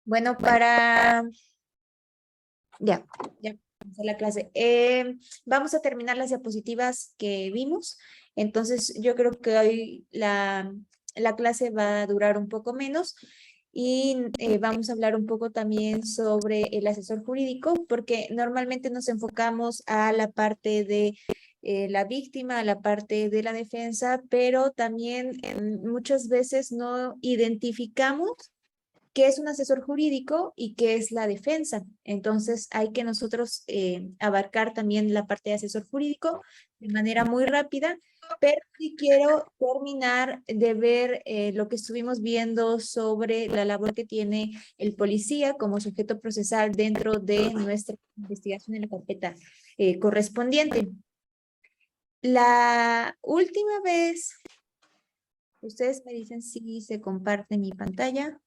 Bueno, para... ya comenzó la clase. Vamos a terminar las diapositivas que vimos. Entonces, yo creo que hoy la clase va a durar un poco menos y vamos a hablar un poco también sobre el asesor jurídico, porque normalmente nos enfocamos a la parte de la víctima, a la parte de la defensa, pero también muchas veces no identificamos qué es un asesor jurídico y qué es la defensa. Entonces hay que nosotros abarcar también la parte de asesor jurídico de manera muy rápida, pero sí quiero terminar de ver lo que estuvimos viendo sobre la labor que tiene el policía como sujeto procesal dentro de nuestra investigación en la carpeta correspondiente. La última vez, ustedes me dicen si se comparte mi pantalla.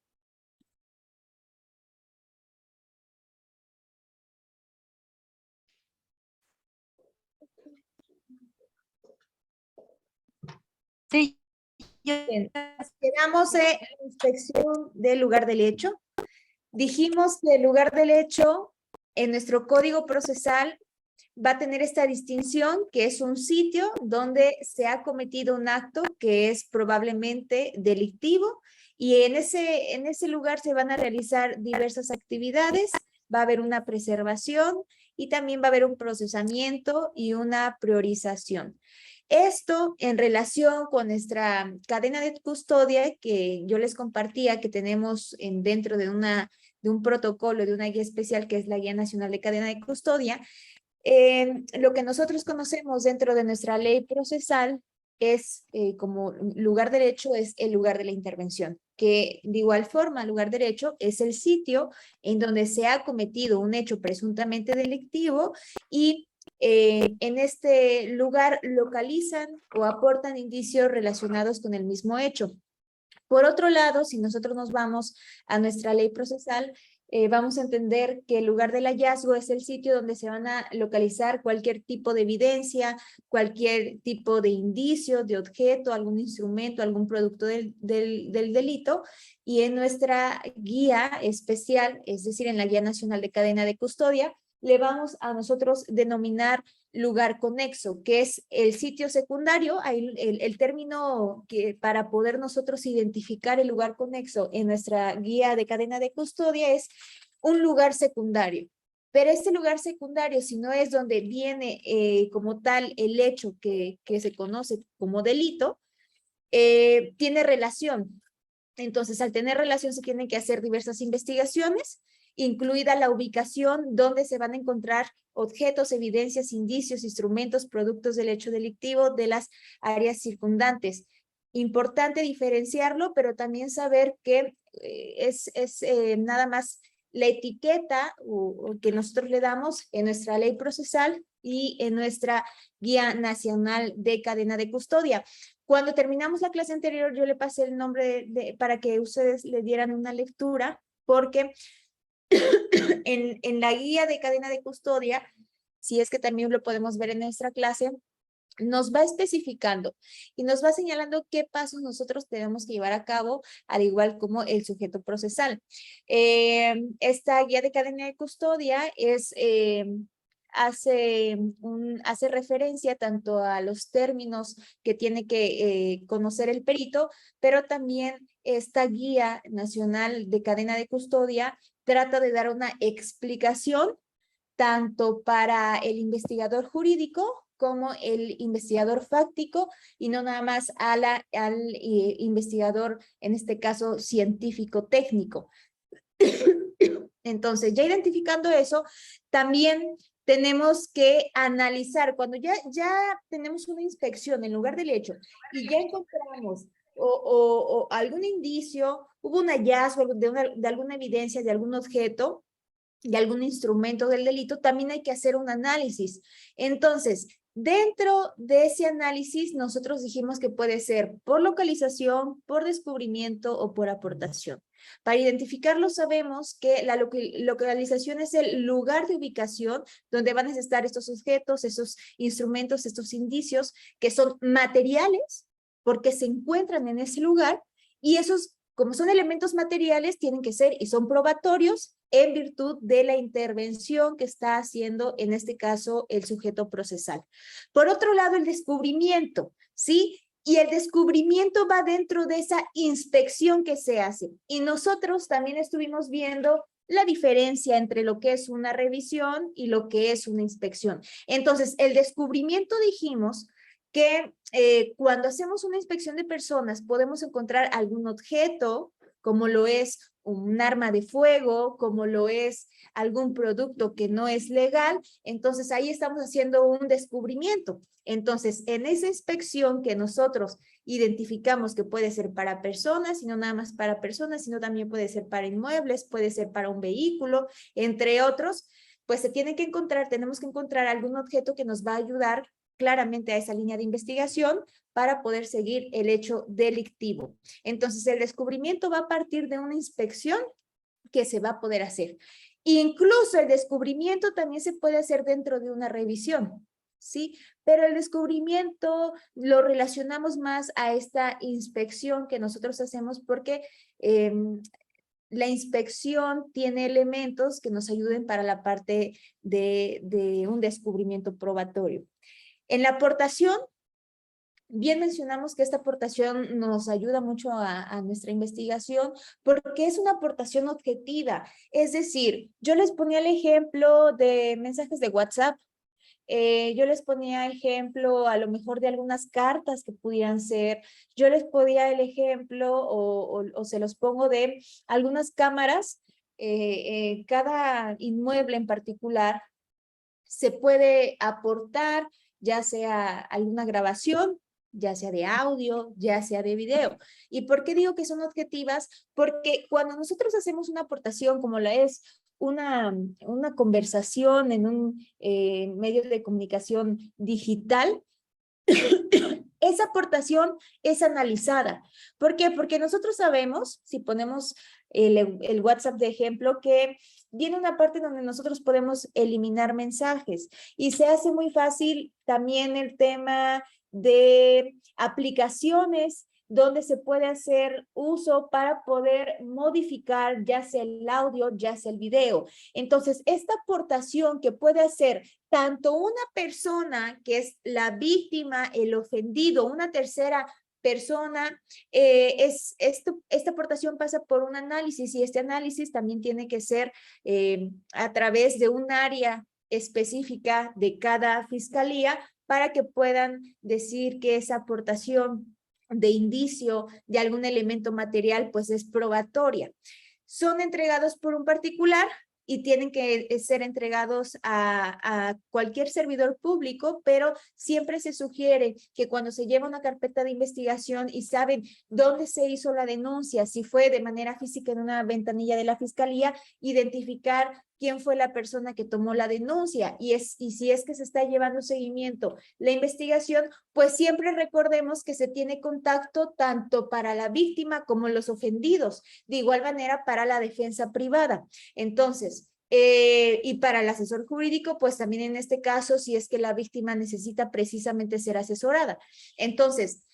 Sí, yo... Bien, quedamos en la inspección del lugar del hecho. Dijimos que el lugar del hecho en nuestro código procesal va a tener esta distinción, que es un sitio donde se ha cometido un acto que es probablemente delictivo y en ese lugar se van a realizar diversas actividades, va a haber una preservación y también va a haber un procesamiento y una priorización. Esto en relación con nuestra cadena de custodia que yo les compartía que tenemos dentro de un protocolo, de una guía especial que es la Guía Nacional de Cadena de Custodia. Lo que nosotros conocemos dentro de nuestra ley procesal es como lugar derecho es el lugar de la intervención, que de igual forma lugar derecho es el sitio en donde se ha cometido un hecho presuntamente delictivo y en este lugar localizan o aportan indicios relacionados con el mismo hecho. Por otro lado, si nosotros nos vamos a nuestra ley procesal, vamos a entender que el lugar del hallazgo es el sitio donde se van a localizar cualquier tipo de evidencia, cualquier tipo de indicio, de objeto, algún instrumento, algún producto del delito. Y en nuestra guía especial, es decir, en la Guía Nacional de Cadena de Custodia, le vamos a nosotros denominar lugar conexo, que es el sitio secundario, el término que para poder nosotros identificar el lugar conexo en nuestra guía de cadena de custodia es un lugar secundario. Pero este lugar secundario, si no es donde viene como tal el hecho que se conoce como delito, tiene relación. Entonces, al tener relación se tienen que hacer diversas investigaciones, incluida la ubicación donde se van a encontrar objetos, evidencias, indicios, instrumentos, productos del hecho delictivo de las áreas circundantes. Importante diferenciarlo, pero también saber que es nada más la etiqueta o que nosotros le damos en nuestra ley procesal y en nuestra Guía Nacional de Cadena de Custodia. Cuando terminamos la clase anterior, yo le pasé el nombre para que ustedes le dieran una lectura, porque en la guía de cadena de custodia, si es que también lo podemos ver en nuestra clase, nos va especificando y nos va señalando qué pasos nosotros tenemos que llevar a cabo, al igual como el sujeto procesal. Esta guía de cadena de custodia hace referencia tanto a los términos que tiene que conocer el perito, pero también esta guía nacional de cadena de custodia trata de dar una explicación tanto para el investigador jurídico como el investigador fáctico y no nada más al investigador, en este caso científico técnico. Entonces, ya identificando eso, también tenemos que analizar, cuando ya tenemos una inspección en lugar del hecho y ya encontramos o algún indicio, hubo un hallazgo de alguna evidencia, de algún objeto, de algún instrumento del delito, también hay que hacer un análisis. Entonces, dentro de ese análisis, nosotros dijimos que puede ser por localización, por descubrimiento o por aportación. Para identificarlo sabemos que la localización es el lugar de ubicación donde van a estar estos objetos, esos instrumentos, estos indicios que son materiales porque se encuentran en ese lugar y esos, como son elementos materiales, tienen que ser y son probatorios en virtud de la intervención que está haciendo, en este caso, el sujeto procesal. Por otro lado, el descubrimiento, ¿sí? Y el descubrimiento va dentro de esa inspección que se hace. Y nosotros también estuvimos viendo la diferencia entre lo que es una revisión y lo que es una inspección. Entonces, el descubrimiento dijimos que cuando hacemos una inspección de personas podemos encontrar algún objeto, como lo es un arma de fuego, como lo es algún producto que no es legal, entonces ahí estamos haciendo un descubrimiento. Entonces, en esa inspección que nosotros identificamos que puede ser para personas, y no nada más para personas, sino también puede ser para inmuebles, puede ser para un vehículo, entre otros, pues se tiene que encontrar, tenemos que encontrar algún objeto que nos va a ayudar claramente a esa línea de investigación para poder seguir el hecho delictivo. Entonces, el descubrimiento va a partir de una inspección que se va a poder hacer. Incluso el descubrimiento también se puede hacer dentro de una revisión, ¿sí? Pero el descubrimiento lo relacionamos más a esta inspección que nosotros hacemos porque la inspección tiene elementos que nos ayuden para la parte de un descubrimiento probatorio. En la aportación, bien mencionamos que esta aportación nos ayuda mucho a nuestra investigación porque es una aportación objetiva. Es decir, yo les ponía el ejemplo de mensajes de WhatsApp. Yo les ponía ejemplo a lo mejor de algunas cartas que pudieran ser. Yo les ponía el ejemplo o se los pongo de algunas cámaras. Cada inmueble en particular se puede aportar ya sea alguna grabación, ya sea de audio, ya sea de video. ¿Y por qué digo que son objetivas? Porque cuando nosotros hacemos una aportación como la es una conversación en un medio de comunicación digital, esa aportación es analizada. ¿Por qué? Porque nosotros sabemos, si ponemos el WhatsApp de ejemplo, que viene una parte donde nosotros podemos eliminar mensajes y se hace muy fácil también el tema de aplicaciones donde se puede hacer uso para poder modificar ya sea el audio, ya sea el video. Entonces, esta aportación que puede hacer tanto una persona que es la víctima, el ofendido, una tercera persona, esta aportación pasa por un análisis y este análisis también tiene que ser a través de un área específica de cada fiscalía para que puedan decir que esa aportación de indicio de algún elemento material pues es probatoria. Son entregados por un particular y tienen que ser entregados a cualquier servidor público, pero siempre se sugiere que cuando se lleva una carpeta de investigación y saben dónde se hizo la denuncia, si fue de manera física en una ventanilla de la fiscalía, identificar quién fue la persona que tomó la denuncia y si es que se está llevando seguimiento la investigación, pues siempre recordemos que se tiene contacto tanto para la víctima como los ofendidos, de igual manera para la defensa privada. Entonces, y para el asesor jurídico, pues también en este caso, si es que la víctima necesita precisamente ser asesorada. Entonces,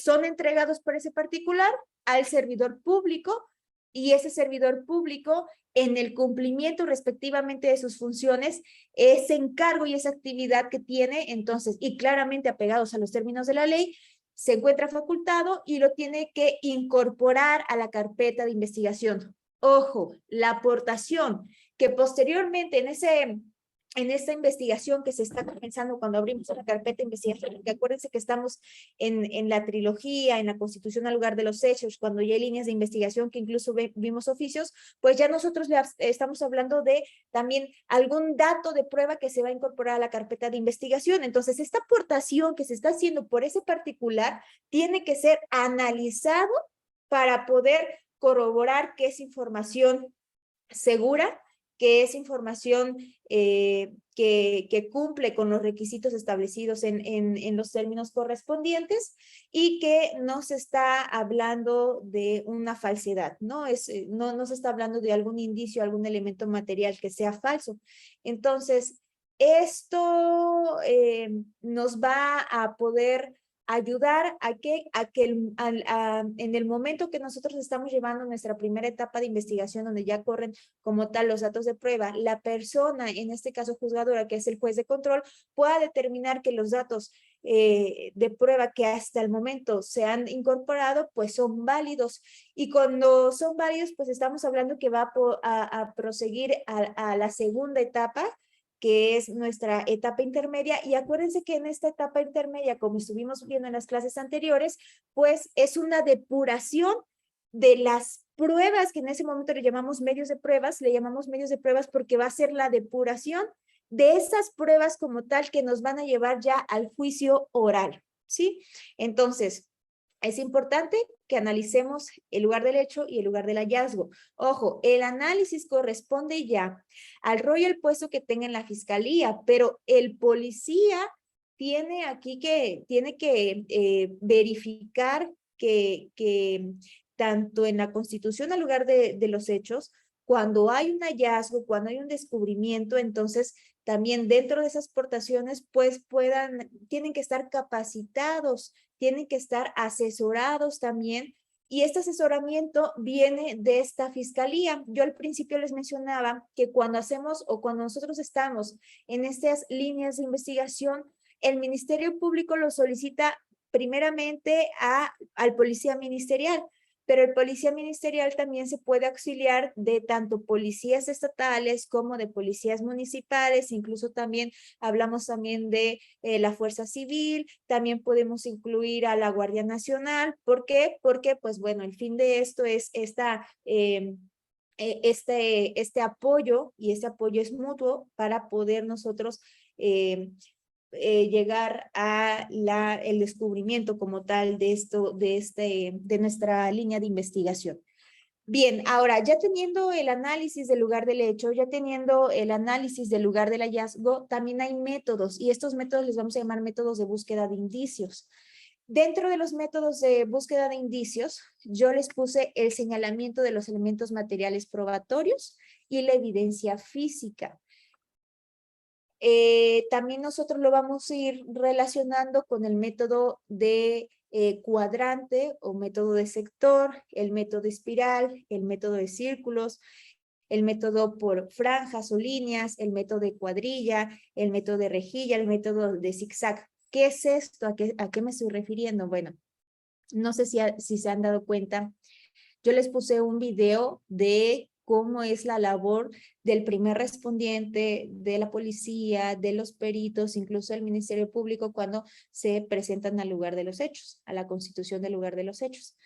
son entregados por ese particular al servidor público y ese servidor público en el cumplimiento respectivamente de sus funciones, ese encargo y esa actividad que tiene, entonces, y claramente apegados a los términos de la ley, se encuentra facultado y lo tiene que incorporar a la carpeta de investigación. Ojo, la aportación que posteriormente en esta investigación que se está comenzando cuando abrimos una carpeta de investigación, porque acuérdense que estamos en la trilogía, en la constitución al lugar de los hechos, cuando ya hay líneas de investigación que incluso vimos oficios, pues ya nosotros estamos hablando de también algún dato de prueba que se va a incorporar a la carpeta de investigación. Entonces, esta aportación que se está haciendo por ese particular tiene que ser analizado para poder corroborar que es información segura, que es información que cumple con los requisitos establecidos en los términos correspondientes y que no se está hablando de una falsedad, ¿no? No se está hablando de algún indicio, algún elemento material que sea falso. Entonces, esto nos va a poder ayudar a que en el momento que nosotros estamos llevando nuestra primera etapa de investigación, donde ya corren como tal los datos de prueba, la persona, en este caso juzgadora, que es el juez de control, pueda determinar que los datos de prueba que hasta el momento se han incorporado, pues son válidos. Y cuando son válidos, pues estamos hablando que va a proseguir a la segunda etapa, que es nuestra etapa intermedia. Y acuérdense que en esta etapa intermedia, como estuvimos viendo en las clases anteriores, pues es una depuración de las pruebas, que en ese momento le llamamos medios de pruebas, porque va a ser la depuración de esas pruebas como tal que nos van a llevar ya al juicio oral, ¿sí? Entonces, es importante que analicemos el lugar del hecho y el lugar del hallazgo. Ojo, el análisis corresponde ya al rol y el puesto que tenga en la fiscalía, pero el policía tiene aquí tiene que verificar que tanto en la constitución al lugar de los hechos, cuando hay un hallazgo, cuando hay un descubrimiento, entonces también dentro de esas portaciones, pues tienen que estar capacitados, tienen que estar asesorados también, y este asesoramiento viene de esta fiscalía. Yo al principio les mencionaba que cuando hacemos o cuando nosotros estamos en estas líneas de investigación, el Ministerio Público lo solicita primeramente al policía ministerial, pero el policía ministerial también se puede auxiliar de tanto policías estatales como de policías municipales, incluso también hablamos también de la Fuerza Civil, también podemos incluir a la Guardia Nacional. ¿Por qué? Porque, pues bueno, el fin de esto es este apoyo, y este apoyo es mutuo para poder nosotros llegar a el descubrimiento como tal de nuestra línea de investigación. Bien, ahora ya teniendo el análisis del lugar del hecho, ya teniendo el análisis del lugar del hallazgo, también hay métodos, y estos métodos les vamos a llamar métodos de búsqueda de indicios. Dentro de los métodos de búsqueda de indicios, yo les puse el señalamiento de los elementos materiales probatorios y la evidencia física. También nosotros lo vamos a ir relacionando con el método de cuadrante o método de sector, el método de espiral, el método de círculos, el método por franjas o líneas, el método de cuadrilla, el método de rejilla, el método de zigzag. ¿Qué es esto? ¿A qué me estoy refiriendo? Bueno, no sé si se han dado cuenta. Yo les puse un video de cómo es la labor del primer respondiente, de la policía, de los peritos, incluso del Ministerio Público, cuando se presentan al lugar de los hechos, a la constitución del lugar de los hechos.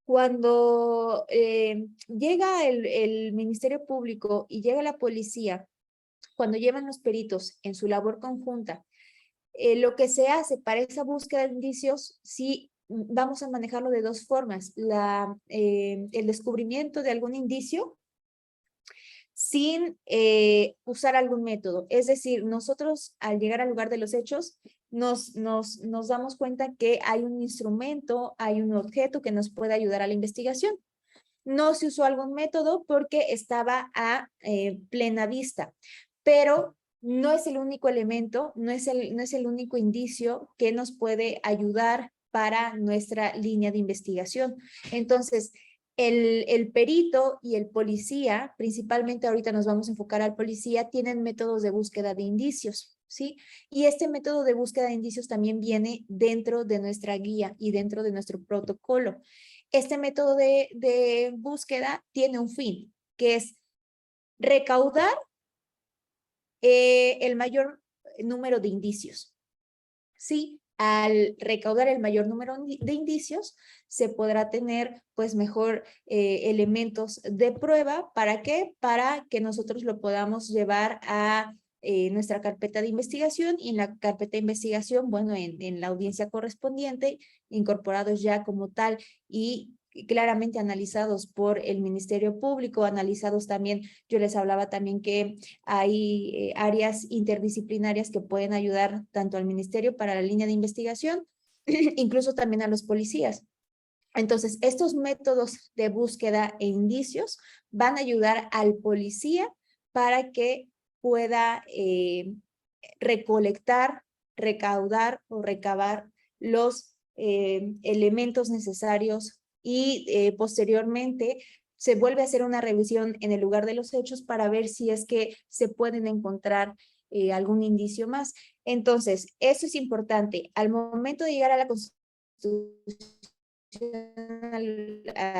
Cuando llega el Ministerio Público y llega la policía, cuando llevan los peritos en su labor conjunta, lo que se hace para esa búsqueda de indicios, sí, vamos a manejarlo de dos formas. El descubrimiento de algún indicio sin usar algún método. Es decir, nosotros al llegar al lugar de los hechos, nos damos cuenta que hay un instrumento, hay un objeto que nos puede ayudar a la investigación. No se usó algún método porque estaba a plena vista, pero no es el único elemento, no es el único indicio que nos puede ayudar para nuestra línea de investigación. Entonces, el perito y el policía, principalmente ahorita nos vamos a enfocar al policía, tienen métodos de búsqueda de indicios, ¿sí? Y este método de búsqueda de indicios también viene dentro de nuestra guía y dentro de nuestro protocolo. Este método de búsqueda tiene un fin, que es recaudar el mayor número de indicios, ¿sí? Al recaudar el mayor número de indicios, se podrá tener pues mejor elementos de prueba. ¿Para qué? Para que nosotros lo podamos llevar a nuestra carpeta de investigación, y en la carpeta de investigación, bueno, en la audiencia correspondiente, incorporados ya como tal y claramente analizados por el Ministerio Público, analizados también, yo les hablaba también que hay áreas interdisciplinarias que pueden ayudar tanto al Ministerio para la línea de investigación, incluso también a los policías. Entonces, estos métodos de búsqueda e indicios van a ayudar al policía para que pueda recolectar, recaudar o recabar los elementos necesarios y posteriormente se vuelve a hacer una revisión en el lugar de los hechos para ver si es que se pueden encontrar algún indicio más. Entonces, eso es importante. Al momento de llegar a la constitución,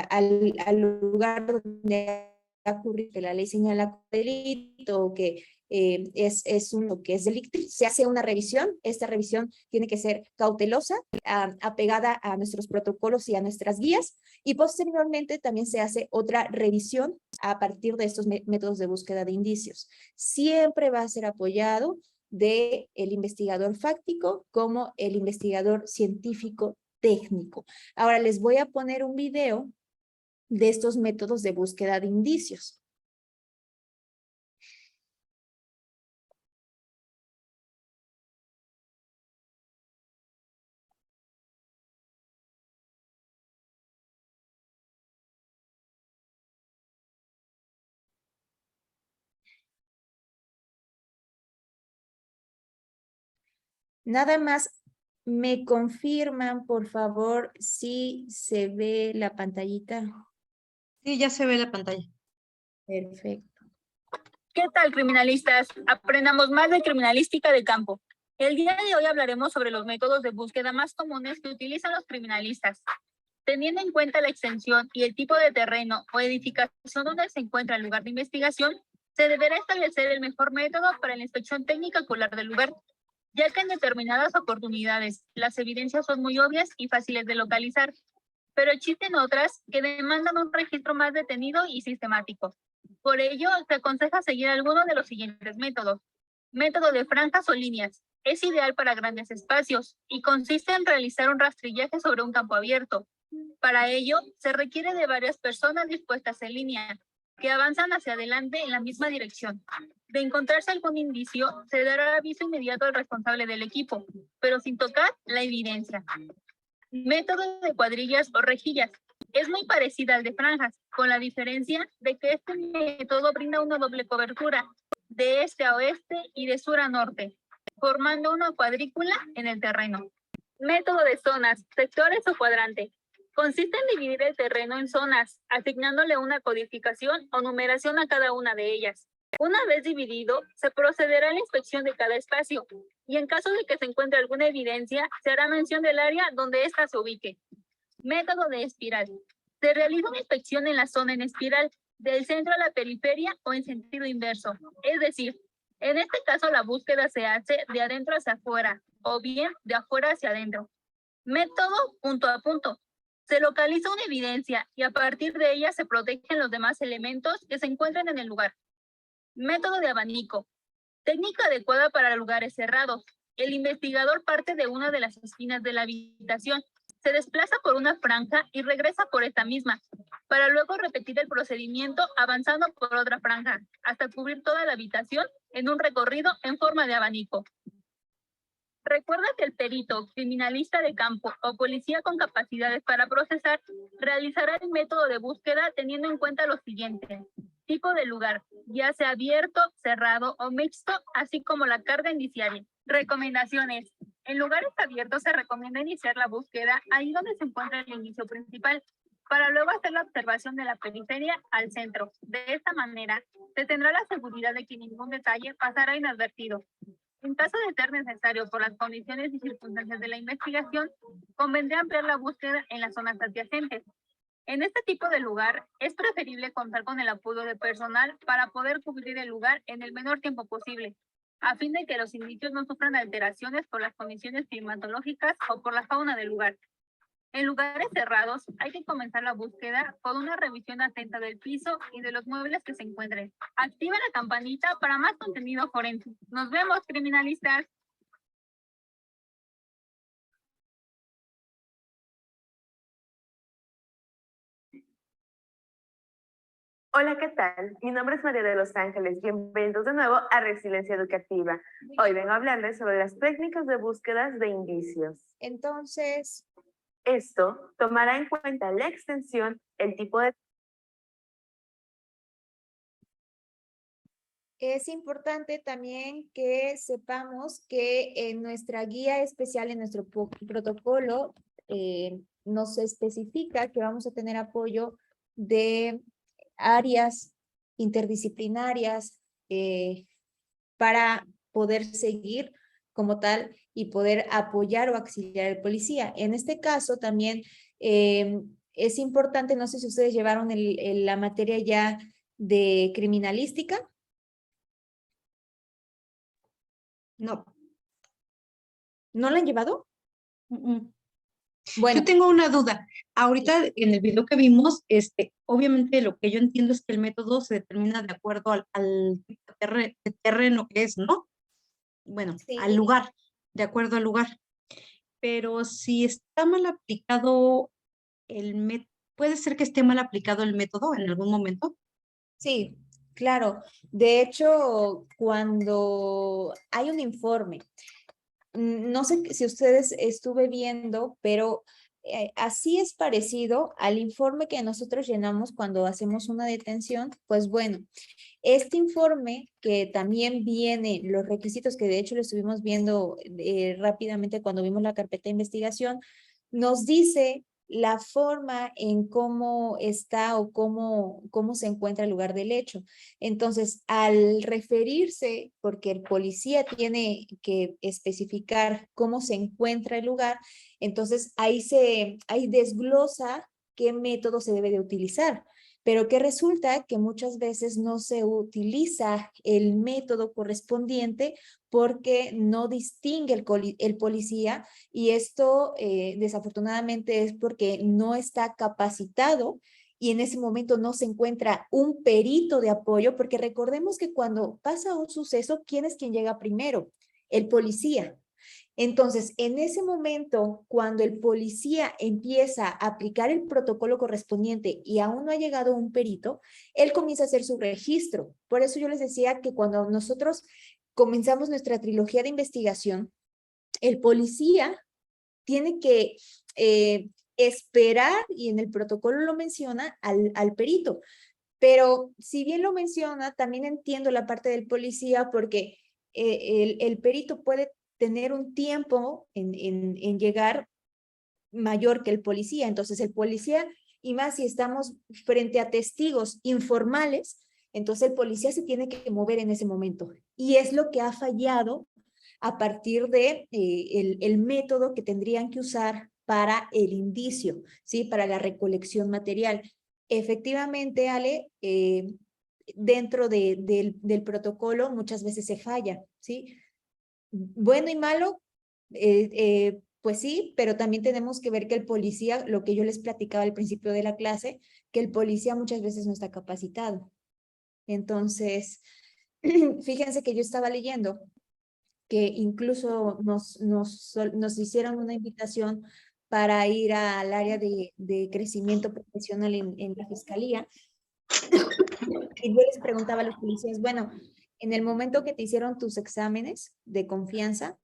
al lugar donde ha ocurrido que la ley señala delito o que es uno que es delicto, se hace una revisión. Esta revisión tiene que ser cautelosa, apegada a nuestros protocolos y a nuestras guías, y posteriormente también se hace otra revisión a partir de estos métodos de búsqueda de indicios. Siempre va a ser apoyado del investigador fáctico como el investigador científico técnico. Ahora les voy a poner un video de estos métodos de búsqueda de indicios. Nada más me confirman, por favor, si se ve la pantallita. Sí, ya se ve la pantalla. Perfecto. ¿Qué tal, criminalistas? Aprendamos más de criminalística de campo. El día de hoy hablaremos sobre los métodos de búsqueda más comunes que utilizan los criminalistas. Teniendo en cuenta la extensión y el tipo de terreno o edificación donde se encuentra el lugar de investigación, se deberá establecer el mejor método para la inspección técnica ocular del lugar, ya que en determinadas oportunidades las evidencias son muy obvias y fáciles de localizar, pero existen otras que demandan un registro más detenido y sistemático. Por ello, se aconseja seguir alguno de los siguientes métodos. Método de franjas o líneas. Es ideal para grandes espacios y consiste en realizar un rastrillaje sobre un campo abierto. Para ello, se requiere de varias personas dispuestas en línea, que avanzan hacia adelante en la misma dirección. De encontrarse algún indicio, se dará aviso inmediato al responsable del equipo, pero sin tocar la evidencia. Método de cuadrillas o rejillas. Es muy parecida al de franjas, con la diferencia de que este método brinda una doble cobertura, de este a oeste y de sur a norte, formando una cuadrícula en el terreno. Método de zonas, sectores o cuadrante. Consiste en dividir el terreno en zonas, asignándole una codificación o numeración a cada una de ellas. Una vez dividido, se procederá a la inspección de cada espacio y en caso de que se encuentre alguna evidencia, se hará mención del área donde ésta se ubique. Método de espiral. Se realiza una inspección en la zona en espiral, del centro a la periferia o en sentido inverso. Es decir, en este caso la búsqueda se hace de adentro hacia afuera o bien de afuera hacia adentro. Método punto a punto. Se localiza una evidencia y a partir de ella se protegen los demás elementos que se encuentran en el lugar. Método de abanico. Técnica adecuada para lugares cerrados. El investigador parte de una de las esquinas de la habitación, se desplaza por una franja y regresa por esta misma, para luego repetir el procedimiento avanzando por otra franja, hasta cubrir toda la habitación en un recorrido en forma de abanico. Recuerda que el perito, criminalista de campo o policía con capacidades para procesar realizará el método de búsqueda teniendo en cuenta lo siguiente: tipo de lugar, ya sea abierto, cerrado o mixto, así como la carga indiciaria. Recomendaciones. En lugares abiertos se recomienda iniciar la búsqueda ahí donde se encuentra el inicio principal, para luego hacer la observación de la periferia al centro. De esta manera, se tendrá la seguridad de que ningún detalle pasará inadvertido. En caso de ser necesario por las condiciones y circunstancias de la investigación, convendría ampliar la búsqueda en las zonas adyacentes. En este tipo de lugar, es preferible contar con el apoyo de personal para poder cubrir el lugar en el menor tiempo posible, a fin de que los indicios no sufran alteraciones por las condiciones climatológicas o por la fauna del lugar. En lugares cerrados, hay que comenzar la búsqueda con una revisión atenta del piso y de los muebles que se encuentren. Activa la campanita para más contenido forense. Nos vemos, criminalistas. Hola, ¿qué tal? Mi nombre es María de los Ángeles. Bienvenidos de nuevo a Resiliencia Educativa. Hoy vengo a hablarles sobre las técnicas de búsquedas de indicios. Entonces, Esto tomará en cuenta la extensión, el tipo de... es importante también que sepamos que en nuestra guía especial, en nuestro protocolo, nos especifica que vamos a tener apoyo de áreas interdisciplinarias para poder seguir como tal y poder apoyar o auxiliar al policía. En este caso también es importante, no sé si ustedes llevaron la materia ya de criminalística. No. ¿No la han llevado? Yo tengo una duda. Ahorita en el video que vimos, obviamente lo que yo entiendo es que el método se determina de acuerdo al tipo de terreno que es, ¿no? Bueno, Sí. al lugar, de acuerdo al lugar. Pero si está mal aplicado el método, ¿puede ser que esté mal aplicado el método en algún momento? Sí, claro. De hecho, cuando hay un informe, no sé si ustedes estuve viendo, pero así es parecido al informe que nosotros llenamos cuando hacemos una detención. Pues bueno, este informe que también viene, los requisitos que de hecho lo estuvimos viendo rápidamente cuando vimos la carpeta de investigación, nos dice la forma en cómo está o cómo se encuentra el lugar del hecho. Entonces, al referirse, porque el policía tiene que especificar cómo se encuentra el lugar, entonces ahí desglosa qué método se debe de utilizar. Pero que resulta que muchas veces no se utiliza el método correspondiente porque no distingue el policía, y esto desafortunadamente es porque no está capacitado y en ese momento no se encuentra un perito de apoyo, porque recordemos que cuando pasa un suceso, ¿quién es quien llega primero? El policía. Entonces, en ese momento, cuando el policía empieza a aplicar el protocolo correspondiente y aún no ha llegado un perito, él comienza a hacer su registro. Por eso yo les decía que cuando nosotros comenzamos nuestra trilogía de investigación, el policía tiene que esperar, y en el protocolo lo menciona, al perito. Pero si bien lo menciona, también entiendo la parte del policía porque el perito puede tener un tiempo en llegar mayor que el policía. Entonces el policía, y más si estamos frente a testigos informales, entonces el policía se tiene que mover en ese momento. Y es lo que ha fallado a partir de el método que tendrían que usar para el indicio, ¿sí? Para la recolección material. Efectivamente, Ale, dentro del protocolo muchas veces se falla, ¿sí? Bueno y malo, pues sí, pero también tenemos que ver que el policía, lo que yo les platicaba al principio de la clase, que el policía muchas veces no está capacitado. Entonces, fíjense que yo estaba leyendo que incluso nos hicieron una invitación para ir al área de crecimiento profesional en la fiscalía. Y yo les preguntaba a los policías, bueno, en el momento que te hicieron tus exámenes de confianza,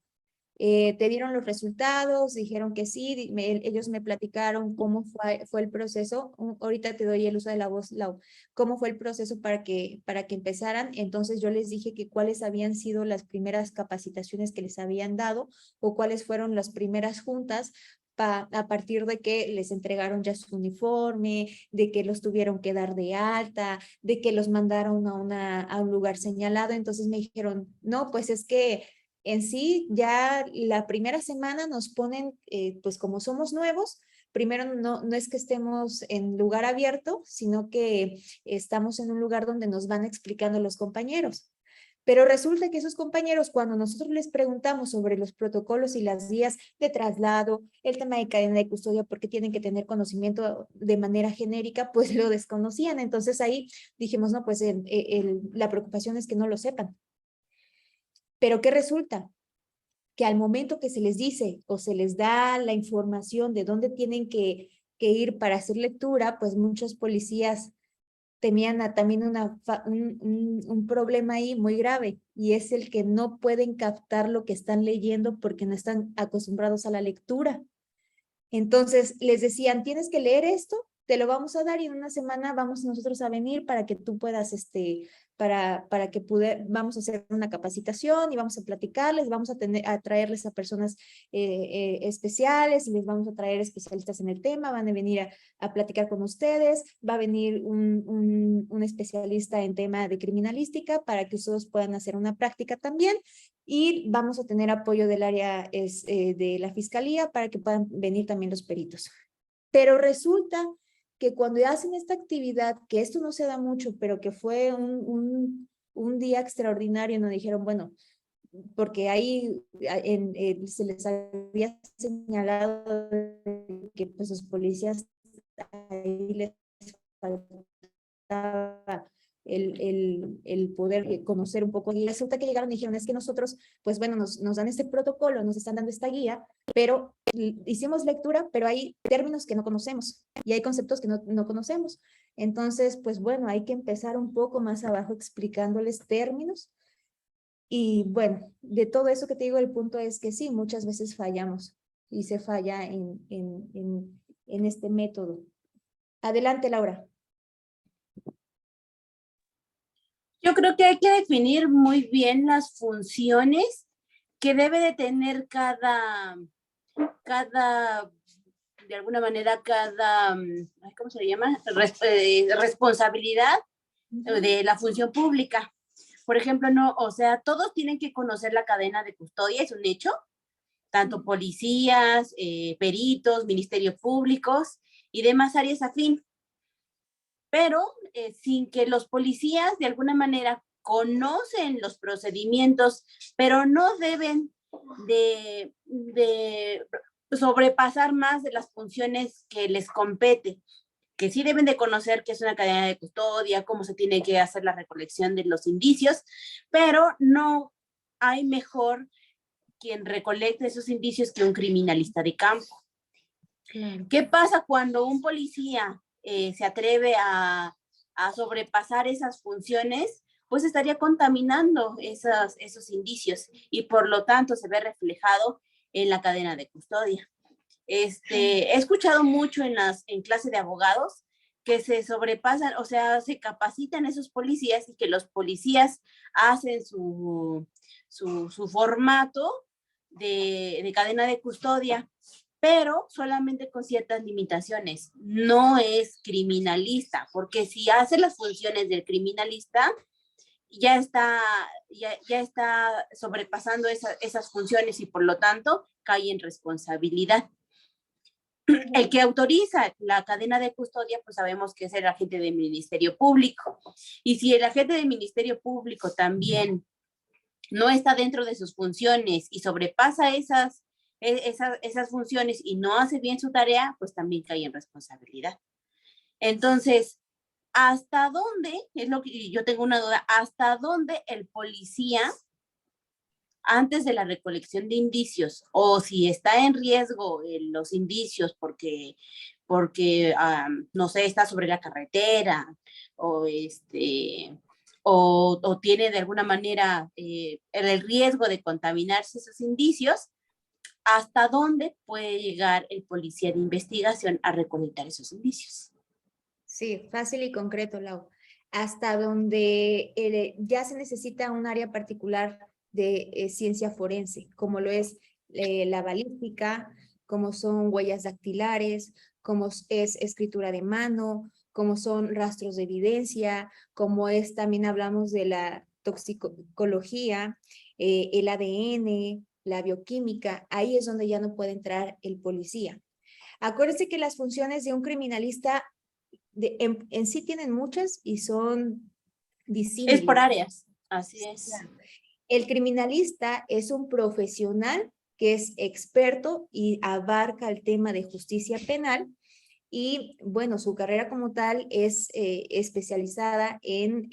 te dieron los resultados, dijeron que sí, ellos me platicaron cómo fue el proceso. Ahorita te doy el uso de la voz, Lau. ¿Cómo fue el proceso para que empezaran? Entonces yo les dije que cuáles habían sido las primeras capacitaciones que les habían dado o cuáles fueron las primeras juntas a partir de que les entregaron ya su uniforme, de que los tuvieron que dar de alta, de que los mandaron a un lugar señalado. Entonces me dijeron, no, pues es que en sí, ya la primera semana nos ponen, pues como somos nuevos, primero no es que estemos en lugar abierto, sino que estamos en un lugar donde nos van explicando los compañeros. Pero resulta que esos compañeros, cuando nosotros les preguntamos sobre los protocolos y las guías de traslado, el tema de cadena de custodia, porque tienen que tener conocimiento de manera genérica, pues lo desconocían. Entonces ahí dijimos, no, pues la preocupación es que no lo sepan. Pero ¿qué resulta? Que al momento que se les dice o se les da la información de dónde tienen que ir para hacer lectura, pues muchos policías tenían también un problema ahí muy grave, y es el que no pueden captar lo que están leyendo porque no están acostumbrados a la lectura. Entonces les decían, tienes que leer esto, te lo vamos a dar y en una semana vamos nosotros a venir para que tú puedas para que vamos a hacer una capacitación y vamos a platicarles, vamos a traerles a personas especiales, y les vamos a traer especialistas en el tema, van a venir a platicar con ustedes, va a venir un especialista en tema de criminalística para que ustedes puedan hacer una práctica también, y vamos a tener apoyo del área de la fiscalía para que puedan venir también los peritos. Pero resulta que cuando hacen esta actividad, que esto no se da mucho, pero que fue un día extraordinario, nos dijeron, bueno, porque ahí se les había señalado que pues los policías ahí les faltaba el poder conocer un poco, y resulta que llegaron y dijeron, es que nosotros, pues bueno, nos dan este protocolo, nos están dando esta guía, pero hicimos lectura, pero hay términos que no conocemos, y hay conceptos que no conocemos. Entonces, pues bueno, hay que empezar un poco más abajo explicándoles términos, y bueno, de todo eso que te digo, el punto es que sí, muchas veces fallamos, y se falla en este método. Adelante, Laura. Yo creo que hay que definir muy bien las funciones que debe de tener de alguna manera, ¿cómo se le llama? Responsabilidad de la función pública. Por ejemplo, todos tienen que conocer la cadena de custodia, es un hecho, tanto policías, peritos, ministerios públicos y demás áreas afín. Pero sin que los policías de alguna manera conocen los procedimientos, pero no deben de sobrepasar más de las funciones que les compete, que sí deben de conocer qué es una cadena de custodia, cómo se tiene que hacer la recolección de los indicios, pero no hay mejor quien recolecte esos indicios que un criminalista de campo. Claro. ¿Qué pasa cuando un policía se atreve a sobrepasar esas funciones? Pues estaría contaminando esos indicios y por lo tanto se ve reflejado en la cadena de custodia. He escuchado mucho en clase de abogados que se sobrepasan, o sea, se capacitan esos policías y que los policías hacen su formato de cadena de custodia, pero solamente con ciertas limitaciones. No es criminalista, porque si hace las funciones del criminalista, ya está sobrepasando esas funciones y por lo tanto cae en responsabilidad. El que autoriza la cadena de custodia, pues sabemos que es el agente del Ministerio Público. Y si el agente del Ministerio Público también no está dentro de sus funciones y sobrepasa esas funciones y no hace bien su tarea, pues también cae en responsabilidad. Entonces, ¿hasta dónde? Es lo que yo tengo una duda. ¿Hasta dónde el policía, antes de la recolección de indicios, o si está en riesgo los indicios porque no sé, está sobre la carretera, o tiene de alguna manera el riesgo de contaminarse esos indicios, ¿hasta dónde puede llegar el policía de investigación a recolectar esos indicios? Sí, fácil y concreto, Lau. Hasta donde ya se necesita un área particular de ciencia forense, como lo es la balística, como son huellas dactilares, como es escritura de mano, como son rastros de evidencia, como es, también hablamos de la toxicología, el ADN, la bioquímica. Ahí es donde ya no puede entrar el policía. Acuérdense que las funciones de un criminalista en sí tienen muchas y son disímiles. Es por áreas, así es. El criminalista es un profesional que es experto y abarca el tema de justicia penal, y bueno, su carrera como tal es especializada en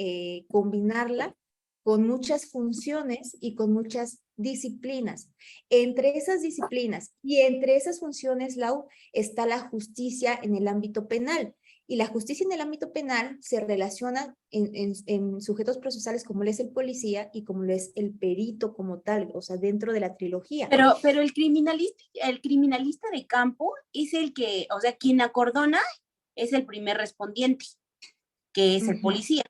combinarla con muchas funciones y con muchas disciplinas. Entre esas disciplinas y entre esas funciones, Lau, está la justicia en el ámbito penal. Y la justicia en el ámbito penal se relaciona en sujetos procesales como lo es el policía y como lo es el perito como tal, o sea, dentro de la trilogía. Pero el criminalista de campo es el que, o sea, quien acordona es el primer respondiente, que es el policía.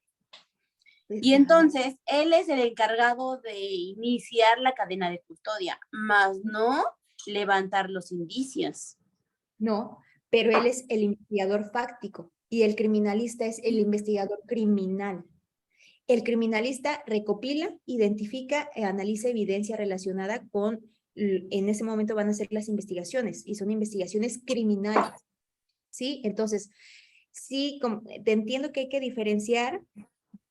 Y entonces, él es el encargado de iniciar la cadena de custodia, más no levantar los indicios. No, pero él es el investigador fáctico y el criminalista es el investigador criminal. El criminalista recopila, identifica e analiza evidencia relacionada con, en ese momento van a ser las investigaciones, y son investigaciones criminales, ¿sí? Entonces, sí, te entiendo que hay que diferenciar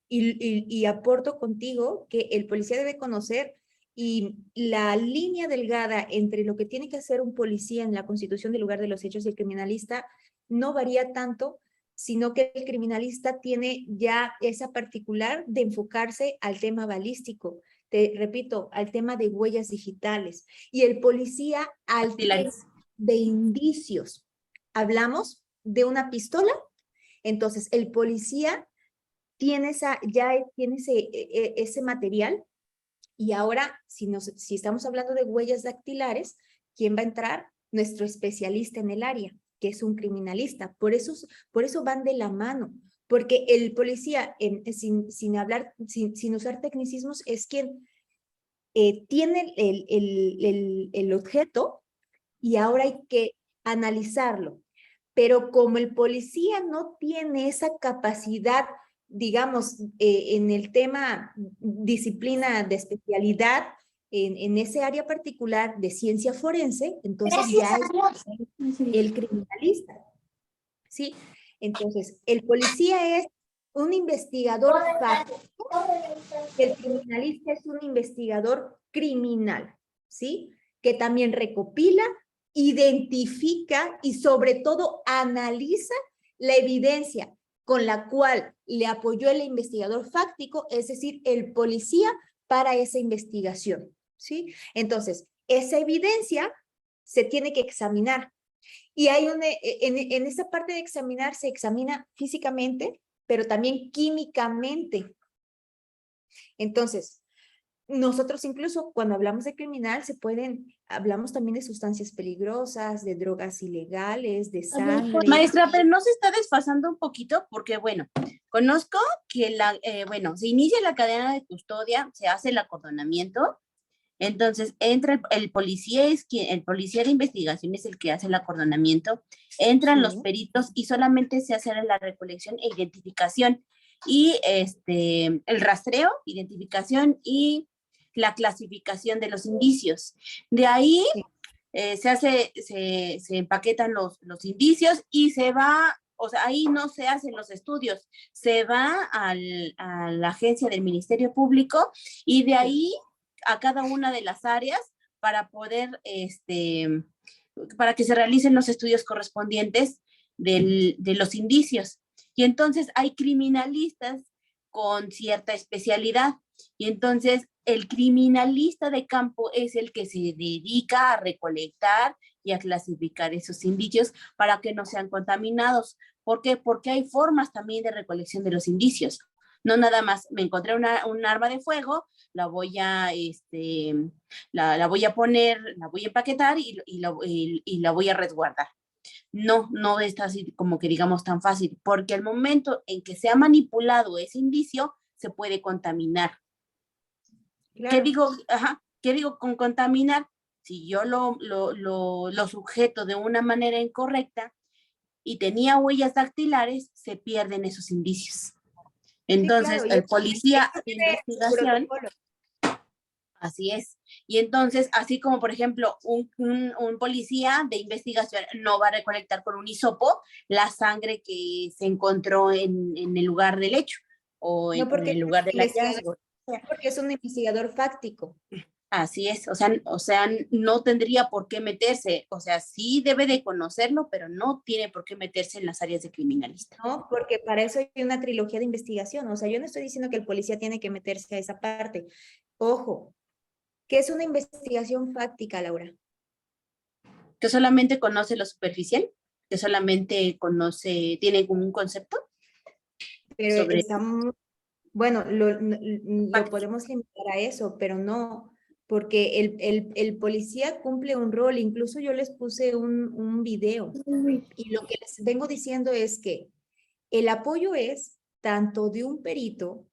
y aporto contigo que el policía debe conocer y la línea delgada entre lo que tiene que hacer un policía en la constitución del lugar de los hechos y el criminalista no varía tanto, sino que el criminalista tiene ya esa particular de enfocarse al tema balístico, te repito, al tema de huellas digitales, y el policía al tema de indicios. Hablamos de una pistola, entonces el policía tiene ese material, y ahora, si estamos hablando de huellas dactilares, ¿quién va a entrar? Nuestro especialista en el área, que es un criminalista. Por eso van de la mano, porque el policía, sin usar tecnicismos, es quien tiene el objeto y ahora hay que analizarlo. Pero como el policía no tiene esa capacidad, digamos, en el tema disciplina de especialidad, en ese área particular de ciencia forense, entonces ya es el criminalista, ¿sí? Entonces, el policía es un investigador fáctico, el criminalista es un investigador criminal, ¿sí? Que también recopila, identifica y sobre todo analiza la evidencia con la cual le apoyó el investigador fáctico, es decir, el policía para esa investigación, ¿sí? Entonces, esa evidencia se tiene que examinar. Y hay en esa parte de examinar, se examina físicamente, pero también químicamente. Entonces, nosotros incluso cuando hablamos de criminal hablamos también de sustancias peligrosas, de drogas ilegales, de sangre. Maestra, pero no se está desfasando un poquito porque, bueno, conozco que se inicia la cadena de custodia, se hace el acordonamiento, entonces entra el policía, el policía de investigación es el que hace el acordonamiento, entran los peritos y solamente se hace la recolección e identificación y el rastreo, identificación y la clasificación de los indicios. De ahí se empaquetan los indicios y se va, o sea, ahí no se hacen los estudios, se va a la agencia del Ministerio Público y de ahí a cada una de las áreas para poder, para que se realicen los estudios correspondientes de los indicios. Y entonces hay criminalistas con cierta especialidad. Y entonces el criminalista de campo es el que se dedica a recolectar y a clasificar esos indicios para que no sean contaminados. ¿Por qué? Porque hay formas también de recolección de los indicios. No nada más, me encontré un arma de fuego, la voy a poner, la voy a empaquetar y la voy a resguardar. No está así como que digamos tan fácil, porque al momento en que se ha manipulado ese indicio, se puede contaminar. Claro. ¿Qué digo con contaminar? Si yo lo sujeto de una manera incorrecta y tenía huellas dactilares, se pierden esos indicios. Entonces, sí, claro, el policía de investigación, así es. Y entonces, así como, por ejemplo, un policía de investigación no va a recolectar con un hisopo la sangre que se encontró en el lugar del hecho o en el lugar del hallazgo. Porque es un investigador fáctico. Así es, o sea, no tendría por qué meterse, o sea, sí debe de conocerlo, pero no tiene por qué meterse en las áreas de criminalista. No, porque para eso hay una trilogía de investigación, o sea, yo no estoy diciendo que el policía tiene que meterse a esa parte. Ojo, ¿qué es una investigación fáctica, Laura? Que solamente conoce lo superficial, que solamente tiene un concepto. Pero bueno, lo podemos limitar a eso, pero no, porque el policía cumple un rol, incluso yo les puse un video, y lo que les vengo diciendo es que el apoyo es tanto de un perito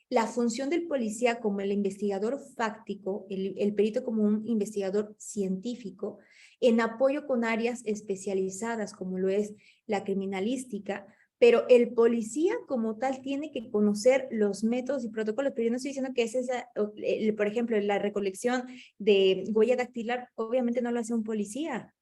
la función del policía como el investigador fáctico, el perito como un investigador científico, en apoyo con áreas especializadas como lo es la criminalística, pero el policía como tal tiene que conocer los métodos y protocolos, pero yo no estoy diciendo que es esa, por ejemplo, la recolección de huella dactilar, obviamente no lo hace un policía.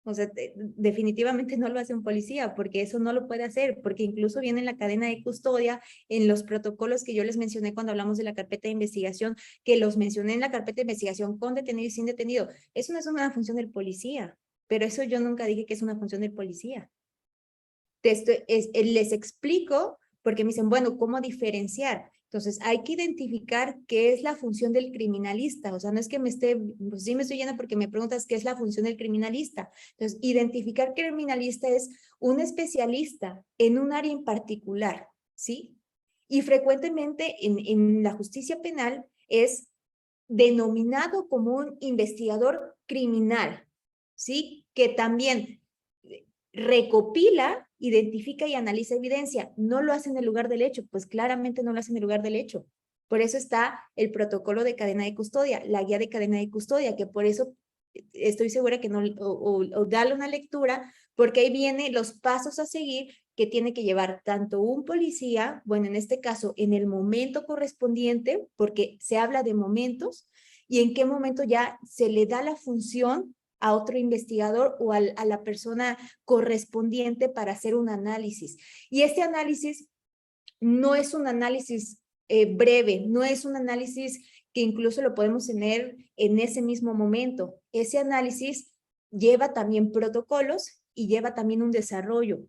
O sea, definitivamente no lo hace un policía, porque eso no lo puede hacer, porque incluso viene en la cadena de custodia, en los protocolos que yo les mencioné cuando hablamos de la carpeta de investigación, que los mencioné en la carpeta de investigación con detenido y sin detenido. Eso no es una función del policía, pero eso yo nunca dije que es una función del policía. Les explico porque me dicen, bueno, ¿cómo diferenciar? Entonces, hay que identificar qué es la función del criminalista. O sea, no es que pues sí me estoy yendo porque me preguntas qué es la función del criminalista. Entonces, identificar que el criminalista es un especialista en un área en particular, ¿sí? Y frecuentemente en la justicia penal es denominado como un investigador criminal, ¿sí? Que también recopila, identifica y analiza evidencia. No lo hace en el lugar del hecho, pues claramente no lo hace en el lugar del hecho. Por eso está el protocolo de cadena de custodia, la guía de cadena de custodia, que por eso estoy segura que no, o dale una lectura, porque ahí vienen los pasos a seguir que tiene que llevar tanto un policía, bueno, en este caso, en el momento correspondiente, porque se habla de momentos, y en qué momento ya se le da la función a otro investigador o a la persona correspondiente para hacer un análisis. Y este análisis no es un análisis breve, no es un análisis que incluso lo podemos tener en ese mismo momento. Ese análisis lleva también protocolos y lleva también un desarrollo.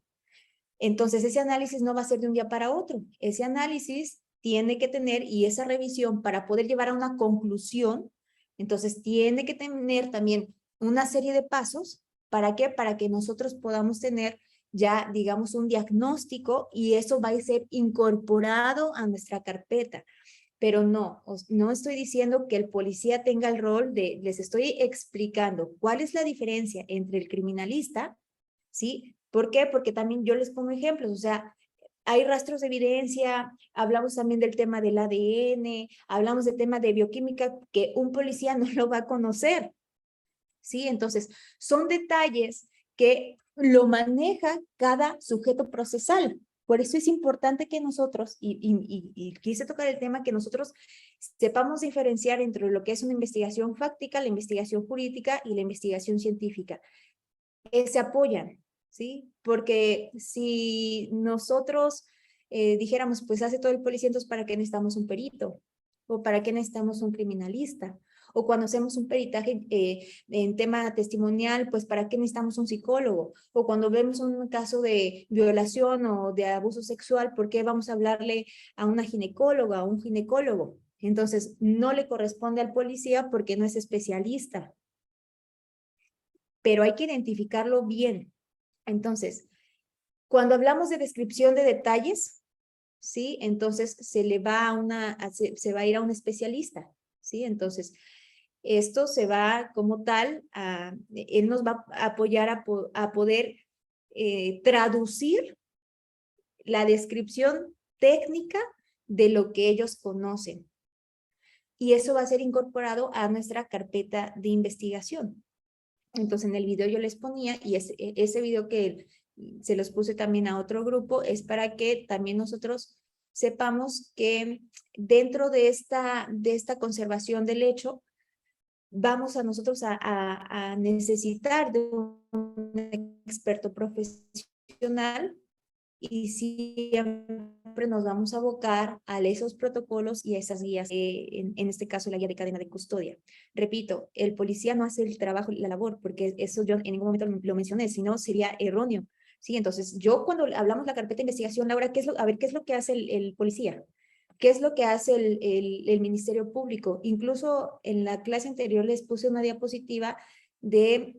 Entonces, ese análisis no va a ser de un día para otro. Ese análisis tiene que tener, y esa revisión para poder llevar a una conclusión, entonces tiene que tener también una serie de pasos. ¿Para qué? Para que nosotros podamos tener ya, digamos, un diagnóstico y eso va a ser incorporado a nuestra carpeta. Pero no estoy diciendo que el policía tenga el rol de, les estoy explicando cuál es la diferencia entre el criminalista, ¿sí? ¿Por qué? Porque también yo les pongo ejemplos, o sea, hay rastros de evidencia, hablamos también del tema del ADN, hablamos del tema de bioquímica que un policía no lo va a conocer, ¿sí? Entonces, son detalles que lo maneja cada sujeto procesal. Por eso es importante que nosotros, y quise tocar el tema, que nosotros sepamos diferenciar entre lo que es una investigación fáctica, la investigación jurídica y la investigación científica. Se apoyan, ¿sí? Porque si nosotros dijéramos, pues hace todo el policía, entonces ¿para qué necesitamos un perito? ¿O para qué necesitamos un criminalista? O cuando hacemos un peritaje en tema testimonial, pues ¿para qué necesitamos un psicólogo? O cuando vemos un caso de violación o de abuso sexual, ¿por qué vamos a hablarle a una ginecóloga o un ginecólogo? Entonces, no le corresponde al policía porque no es especialista. Pero hay que identificarlo bien. Entonces, cuando hablamos de descripción de detalles, ¿sí? Entonces se va a ir a un especialista, ¿sí? Entonces, esto se va como tal, él nos va a apoyar a poder traducir la descripción técnica de lo que ellos conocen. Y eso va a ser incorporado a nuestra carpeta de investigación. Entonces, en el video yo les ponía, y ese video que se los puse también a otro grupo, es para que también nosotros sepamos que dentro de esta conservación del hecho, vamos a nosotros a necesitar de un experto profesional y siempre nos vamos a abocar a esos protocolos y a esas guías, en este caso la guía de cadena de custodia. Repito, el policía no hace el trabajo, la labor, porque eso yo en ningún momento lo mencioné, sino sería erróneo. Sí, entonces yo cuando hablamos la carpeta de investigación, Laura, ¿qué es lo que hace el policía? ¿Qué es lo que hace el Ministerio Público? Incluso en la clase anterior les puse una diapositiva de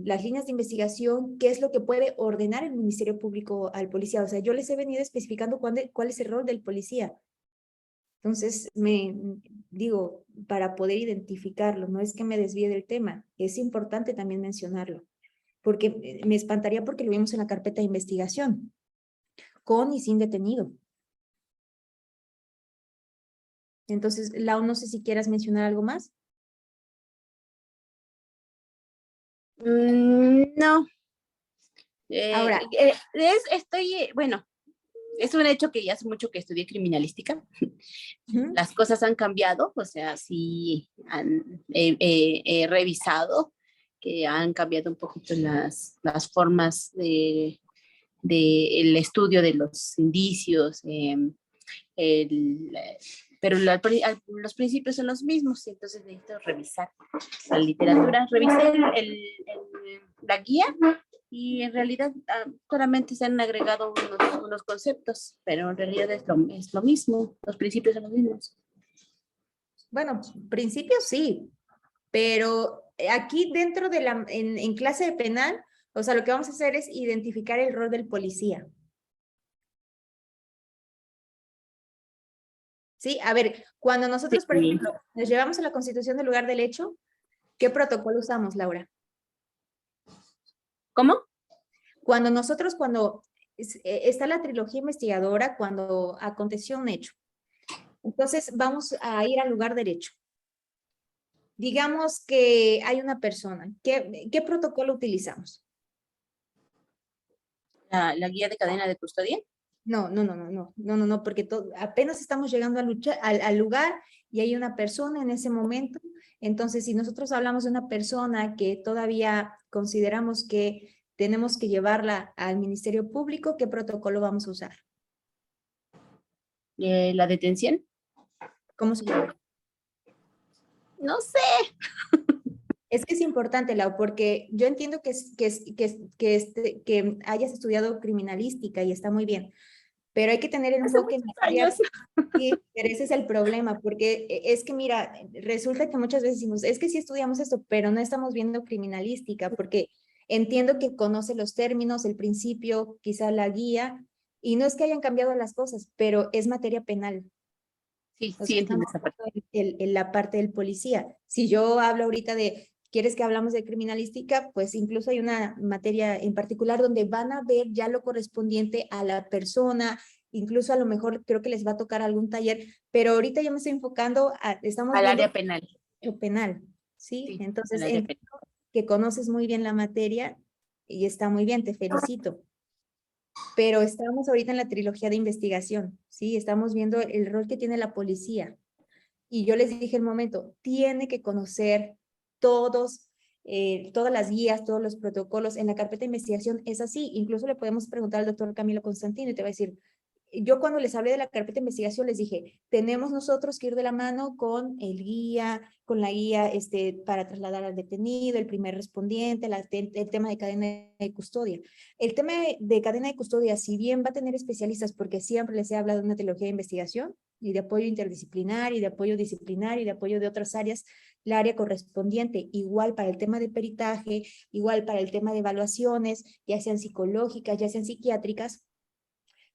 las líneas de investigación, qué es lo que puede ordenar el Ministerio Público al policía. O sea, yo les he venido especificando cuál es el rol del policía. Entonces, digo, para poder identificarlo, no es que me desvíe del tema, es importante también mencionarlo, porque me espantaría porque lo vimos en la carpeta de investigación, con y sin detenido. Entonces, Lau, no sé si quieras mencionar algo más. No. Ahora, Bueno, es un hecho que ya hace mucho que estudié criminalística. ujú, Las cosas han cambiado, o sea, sí he revisado que han cambiado un poquito las formas el estudio de los indicios, el, pero los principios son los mismos, entonces necesito revisar la literatura. Revisé la guía y en realidad solamente se han agregado unos conceptos, pero en realidad es lo mismo, los principios son los mismos. bueno, principios sí, pero aquí dentro de en clase de penal, o sea, lo que vamos a hacer es identificar el rol del policía. Sí, a ver, cuando nosotros, por Sí. ejemplo, nos llevamos a la constitución del lugar del hecho, ¿qué protocolo usamos, Laura? ¿Cómo? Cuando está la trilogía investigadora, cuando aconteció un hecho. Entonces, vamos a ir al lugar del hecho. Digamos que hay una persona. ¿Qué protocolo utilizamos? La guía de cadena de custodia. No, porque apenas estamos llegando al lugar y hay una persona en ese momento. Entonces, si nosotros hablamos de una persona que todavía consideramos que tenemos que llevarla al Ministerio Público, ¿qué protocolo vamos a usar? La detención. ¿Cómo se llama? No sé. Es que es importante, Lau, porque yo entiendo que hayas estudiado criminalística y está muy bien, pero hay que tener el Hace enfoque en muchos las áreas. años. Sí, pero ese es el problema, porque es que mira, resulta que muchas veces decimos, es que sí estudiamos esto, pero no estamos viendo criminalística, porque entiendo que conoce los términos, el principio, quizá la guía, y no es que hayan cambiado las cosas, pero es materia penal. Sí, O sí, sea, entiendo estamos esa parte. en la parte del policía. Si yo hablo ahorita de, ¿quieres que hablamos de criminalística? Pues incluso hay una materia en particular donde van a ver ya lo correspondiente a la persona, incluso a lo mejor creo que les va a tocar algún taller, pero ahorita yo me estoy enfocando, estamos Al viendo área penal. lo penal, ¿sí? Sí, Entonces, al área penal. entiendo que conoces muy bien la materia y está muy bien, te felicito. Pero estamos ahorita en la trilogía de investigación, ¿sí? Estamos viendo el rol que tiene la policía. Y yo les dije el momento, tiene que conocer todas las guías, todos los protocolos. En la carpeta de investigación es así. Incluso le podemos preguntar al doctor Camilo Constantino y te va a decir, yo cuando les hablé de la carpeta de investigación les dije, tenemos nosotros que ir de la mano con el guía, con la guía para trasladar al detenido, el primer respondiente, el tema de cadena de custodia. El tema de cadena de custodia, si bien va a tener especialistas, porque siempre les he hablado de una trilogía de investigación y de apoyo interdisciplinar y de apoyo disciplinar y de apoyo de otras áreas, la área correspondiente, igual para el tema de peritaje, igual para el tema de evaluaciones, ya sean psicológicas, ya sean psiquiátricas,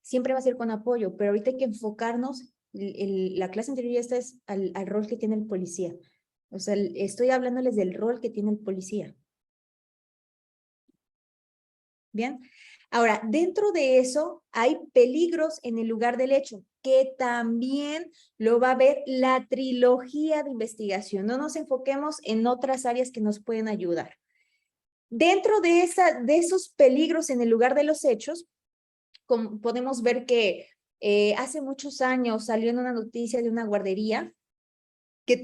siempre va a ser con apoyo, pero ahorita hay que enfocarnos, la clase anterior ya está es al rol que tiene el policía. O sea, estoy hablándoles del rol que tiene el policía. Bien. Ahora, dentro de eso hay peligros en el lugar del hecho, que también lo va a ver la trilogía de investigación. No nos enfoquemos en otras áreas que nos pueden ayudar. Dentro de esos peligros en el lugar de los hechos, podemos ver que hace muchos años salió en una noticia de una guardería que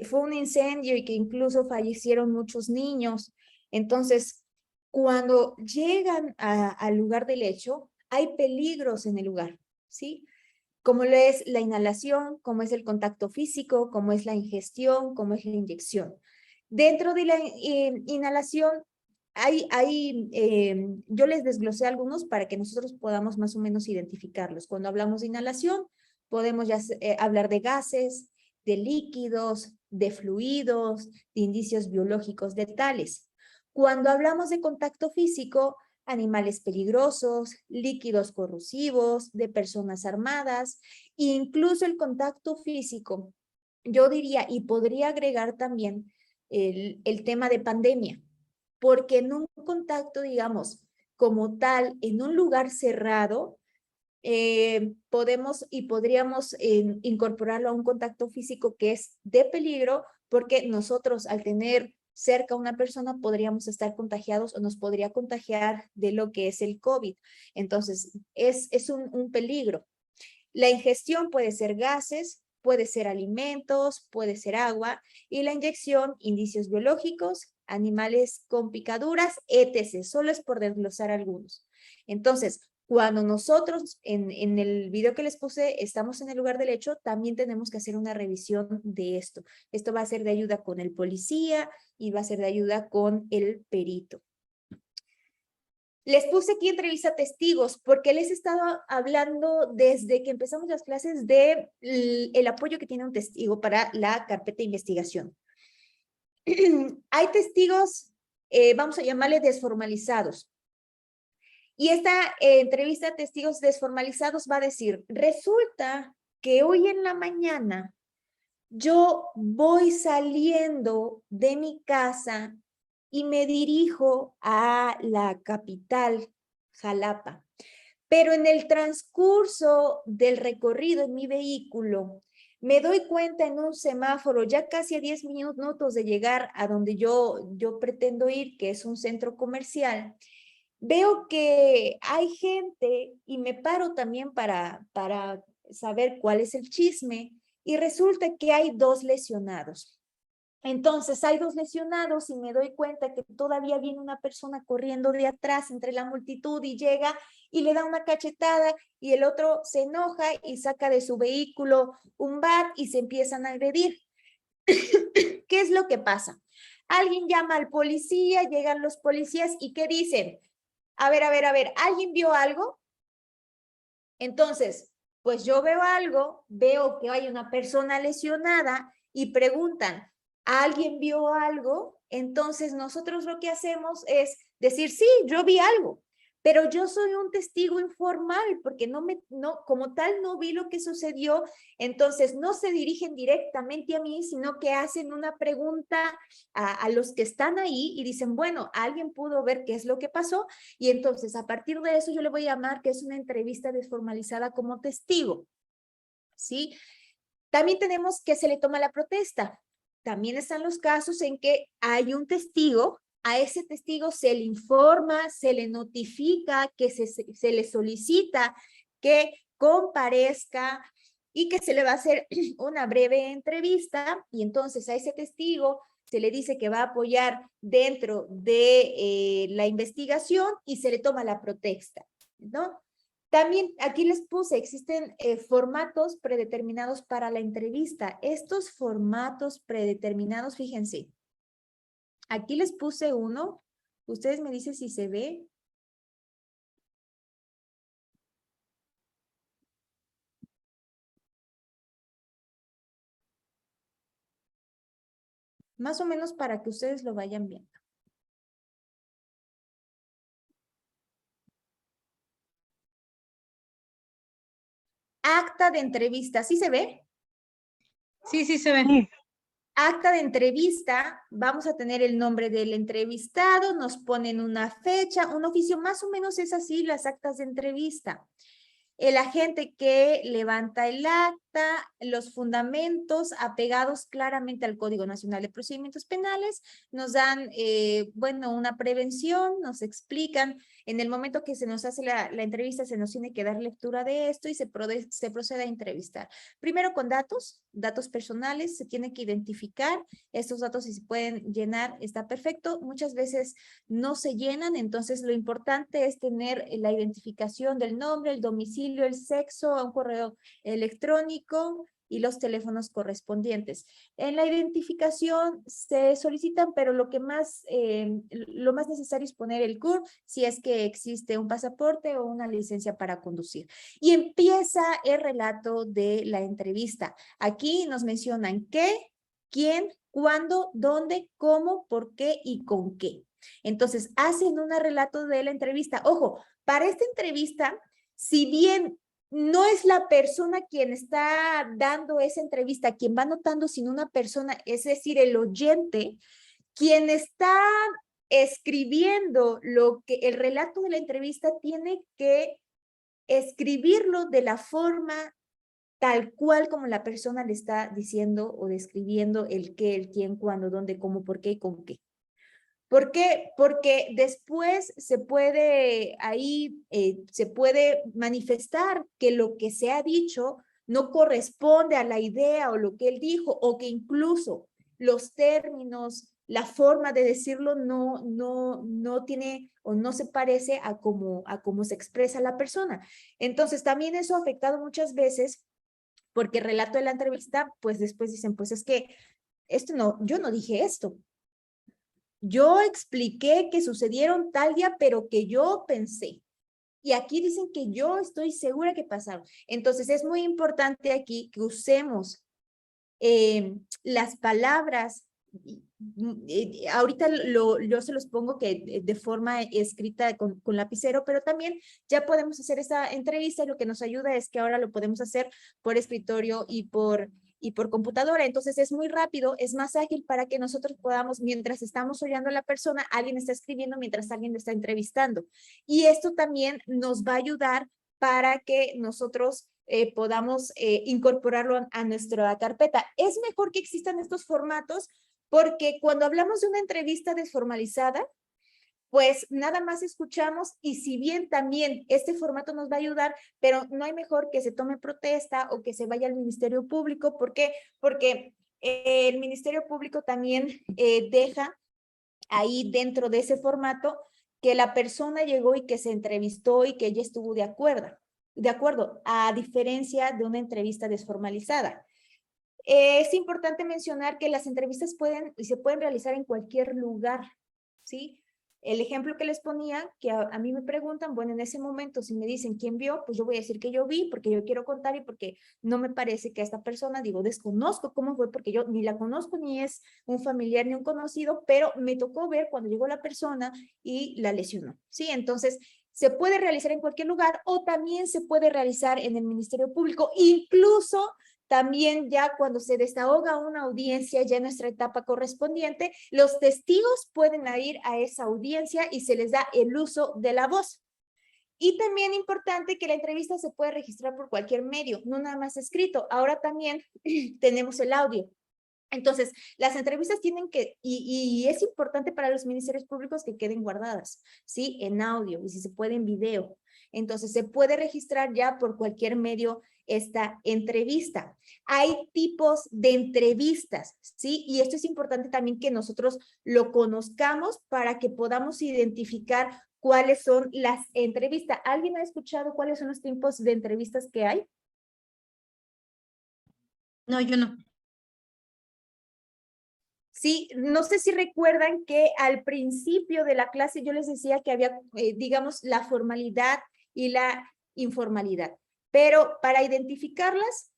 fue un incendio y que incluso fallecieron muchos niños. Entonces, cuando llegan al lugar del hecho, hay peligros en el lugar, ¿sí? Como es la inhalación, como es el contacto físico, como es la ingestión, como es la inyección. Dentro de la inhalación, yo les desglosé algunos para que nosotros podamos más o menos identificarlos. Cuando hablamos de inhalación, podemos ya hablar de gases, de líquidos, de fluidos, de indicios biológicos de tales. Cuando hablamos de contacto físico, animales peligrosos, líquidos corrosivos, de personas armadas, incluso el contacto físico. Yo diría, y podría agregar también el tema de pandemia, porque en un contacto, digamos, como tal, en un lugar cerrado, podríamos incorporarlo a un contacto físico que es de peligro, porque nosotros al tener cerca a una persona podríamos estar contagiados o nos podría contagiar de lo que es el COVID. Entonces, es un peligro. La ingestión puede ser gases, puede ser alimentos, puede ser agua, y la inyección, indicios biológicos, animales con picaduras, etc. Solo es por desglosar algunos. Entonces, cuando nosotros en el video que les puse estamos en el lugar del hecho, también tenemos que hacer una revisión de esto. Esto va a ser de ayuda con el policía y va a ser de ayuda con el perito. Les puse aquí entrevista a testigos porque les he estado hablando desde que empezamos las clases de el apoyo que tiene un testigo para la carpeta de investigación. Hay testigos, vamos a llamarle desformalizados. Y esta entrevista a testigos desformalizados va a decir, resulta que hoy en la mañana yo voy saliendo de mi casa y me dirijo a la capital, Jalapa. Pero en el transcurso del recorrido en mi vehículo, me doy cuenta en un semáforo, ya casi a 10 minutos de llegar a donde yo pretendo ir, que es un centro comercial, veo que hay gente y me paro también para saber cuál es el chisme y resulta que hay 2 lesionados. Entonces hay 2 lesionados y me doy cuenta que todavía viene una persona corriendo de atrás entre la multitud y llega y le da una cachetada y el otro se enoja y saca de su vehículo un bat y se empiezan a agredir. ¿Qué es lo que pasa? Alguien llama al policía, llegan los policías y ¿qué dicen? A ver, ¿alguien vio algo? Entonces, pues yo veo algo, veo que hay una persona lesionada y preguntan, ¿alguien vio algo? Entonces nosotros lo que hacemos es decir, sí, yo vi algo, pero yo soy un testigo informal porque como tal no vi lo que sucedió, entonces no se dirigen directamente a mí, sino que hacen una pregunta a los que están ahí y dicen, bueno, ¿alguien pudo ver qué es lo que pasó? Y entonces a partir de eso yo le voy a llamar que es una entrevista desformalizada como testigo, ¿sí? También tenemos que se le toma la protesta. También están los casos en que hay un testigo, a ese testigo se le informa, se le notifica, que se le solicita que comparezca y que se le va a hacer una breve entrevista y entonces a ese testigo se le dice que va a apoyar dentro de la investigación y se le toma la protesta, ¿no? También aquí les puse, existen formatos predeterminados para la entrevista. Estos formatos predeterminados, fíjense, aquí les puse uno. Ustedes me dicen si se ve. Más o menos para que ustedes lo vayan viendo. Acta de entrevista, ¿sí se ve? Sí, sí se ve. Acta de entrevista, vamos a tener el nombre del entrevistado, nos ponen una fecha, un oficio, más o menos es así las actas de entrevista. El agente que levanta el acta, los fundamentos apegados claramente al Código Nacional de Procedimientos Penales, nos dan, bueno, una prevención, nos explican, en el momento que se nos hace la entrevista se nos tiene que dar lectura de esto y se procede a entrevistar. Primero con datos personales, se tiene que identificar, estos datos si se pueden llenar está perfecto, muchas veces no se llenan, entonces lo importante es tener la identificación del nombre, el domicilio, el sexo, un correo electrónico y los teléfonos correspondientes. En la identificación se solicitan, pero lo más necesario es poner el CURP si es que existe un pasaporte o una licencia para conducir. Y empieza el relato de la entrevista. Aquí nos mencionan qué, quién, cuándo, dónde, cómo, por qué y con qué. Entonces, hacen un relato de la entrevista. Ojo, para esta entrevista, si bien no es la persona quien está dando esa entrevista, quien va anotando, sino una persona, es decir, el oyente, quien está escribiendo el relato de la entrevista tiene que escribirlo de la forma tal cual como la persona le está diciendo o describiendo el qué, el quién, cuándo, dónde, cómo, por qué y con qué. ¿Por qué? Porque después se puede se puede manifestar que lo que se ha dicho no corresponde a la idea o lo que él dijo, o que incluso los términos, la forma de decirlo no tiene o no se parece a cómo se expresa la persona. Entonces también eso ha afectado muchas veces, porque el relato de la entrevista, pues después dicen, pues es que yo no dije esto. Yo expliqué que sucedieron tal día, pero que yo pensé. Y aquí dicen que yo estoy segura que pasaron. Entonces es muy importante aquí que usemos las palabras. Ahorita yo se los pongo que de forma escrita con lapicero, pero también ya podemos hacer esa entrevista. Lo que nos ayuda es que ahora lo podemos hacer por escritorio y por computadora. Entonces es muy rápido, es más ágil para que nosotros podamos, mientras estamos oyendo a la persona, alguien está escribiendo mientras alguien lo está entrevistando. Y esto también nos va a ayudar para que nosotros podamos incorporarlo a nuestra carpeta. Es mejor que existan estos formatos, porque cuando hablamos de una entrevista desformalizada, pues nada más escuchamos, y si bien también este formato nos va a ayudar, pero no hay mejor que se tome protesta o que se vaya al Ministerio Público. ¿Por qué? Porque el Ministerio Público también deja ahí dentro de ese formato que la persona llegó y que se entrevistó y que ella estuvo de acuerdo, a diferencia de una entrevista desformalizada. Es importante mencionar que las entrevistas se pueden realizar en cualquier lugar, ¿sí? El ejemplo que les ponía, que a mí me preguntan, bueno, en ese momento si me dicen quién vio, pues yo voy a decir que yo vi, porque yo quiero contar y porque no me parece que a esta persona, desconozco cómo fue, porque yo ni la conozco, ni es un familiar, ni un conocido, pero me tocó ver cuando llegó la persona y la lesionó, ¿sí? Entonces, se puede realizar en cualquier lugar, o también se puede realizar en el Ministerio Público, incluso también ya cuando se desahoga una audiencia, ya en nuestra etapa correspondiente, los testigos pueden ir a esa audiencia y se les da el uso de la voz. Y también importante que la entrevista se puede registrar por cualquier medio, no nada más escrito. Ahora también tenemos el audio. Entonces, las entrevistas tienen que, y es importante para los ministerios públicos que queden guardadas, ¿sí? En audio, y si se puede en video. Entonces, se puede registrar ya por cualquier medio esta entrevista. Hay tipos de entrevistas, ¿sí? Y esto es importante también que nosotros lo conozcamos para que podamos identificar cuáles son las entrevistas. ¿Alguien ha escuchado cuáles son los tipos de entrevistas que hay? No, yo no. Sí, no sé si recuerdan que al principio de la clase yo les decía que había, digamos, la formalidad y la informalidad. Pero para identificarlas,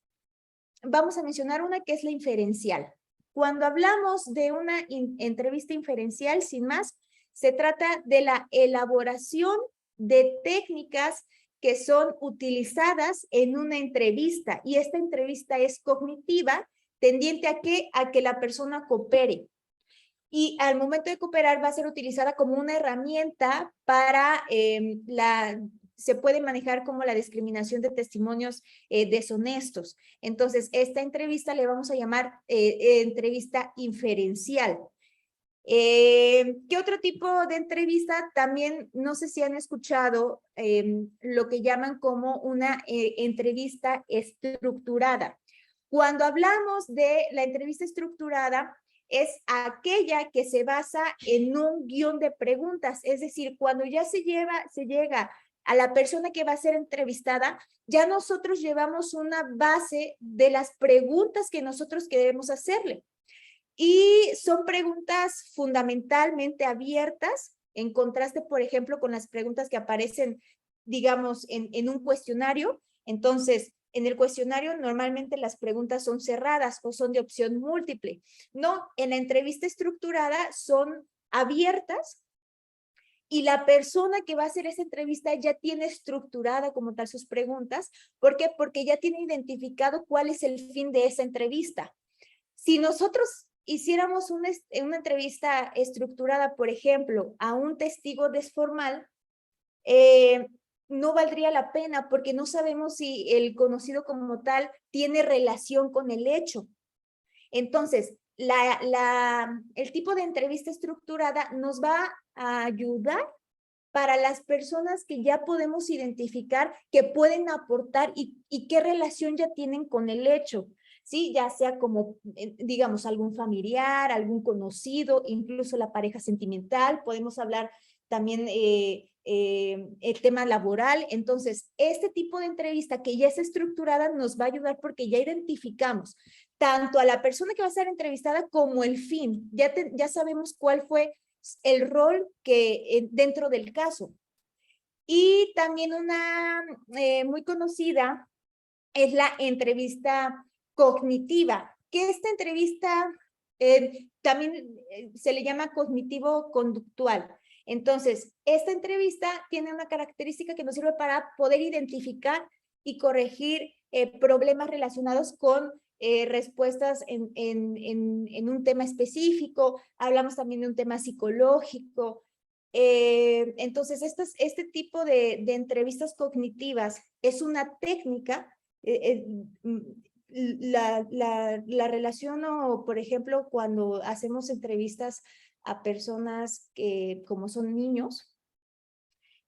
vamos a mencionar una que es la inferencial. Cuando hablamos de una entrevista inferencial, sin más, se trata de la elaboración de técnicas que son utilizadas en una entrevista, y esta entrevista es cognitiva, tendiente a que la persona coopere. Y al momento de cooperar va a ser utilizada como una herramienta para se puede manejar como la discriminación de testimonios deshonestos. Entonces, esta entrevista le vamos a llamar entrevista inferencial. ¿Qué otro tipo de entrevista? También, no sé si han escuchado lo que llaman como una entrevista estructurada. Cuando hablamos de la entrevista estructurada, es aquella que se basa en un guión de preguntas, es decir, cuando ya se llega a la persona que va a ser entrevistada, ya nosotros llevamos una base de las preguntas que nosotros queremos hacerle. Y son preguntas fundamentalmente abiertas, en contraste, por ejemplo, con las preguntas que aparecen, digamos, en un cuestionario. Entonces, en el cuestionario normalmente las preguntas son cerradas o son de opción múltiple. No, en la entrevista estructurada son abiertas, y la persona que va a hacer esa entrevista ya tiene estructurada como tal sus preguntas. ¿Por qué? Porque ya tiene identificado cuál es el fin de esa entrevista. Si nosotros hiciéramos una entrevista estructurada, por ejemplo, a un testigo desformal, no valdría la pena porque no sabemos si el conocido como tal tiene relación con el hecho. Entonces, el tipo de entrevista estructurada nos va a ayudar para las personas que ya podemos identificar que pueden aportar y qué relación ya tienen con el hecho, ¿sí? Ya sea como, digamos, algún familiar, algún conocido, incluso la pareja sentimental, podemos hablar también el tema laboral. Entonces, este tipo de entrevista que ya es estructurada nos va a ayudar porque ya identificamos tanto a la persona que va a ser entrevistada como el fin. Ya sabemos cuál fue el rol que dentro del caso. Y también una muy conocida es la entrevista cognitiva, que esta entrevista también se le llama cognitivo-conductual. Entonces, esta entrevista tiene una característica que nos sirve para poder identificar y corregir problemas relacionados con respuestas en un tema específico. Hablamos también de un tema psicológico. Entonces, este tipo de entrevistas cognitivas es una técnica. La relaciono, por ejemplo, cuando hacemos entrevistas a personas que, como son niños,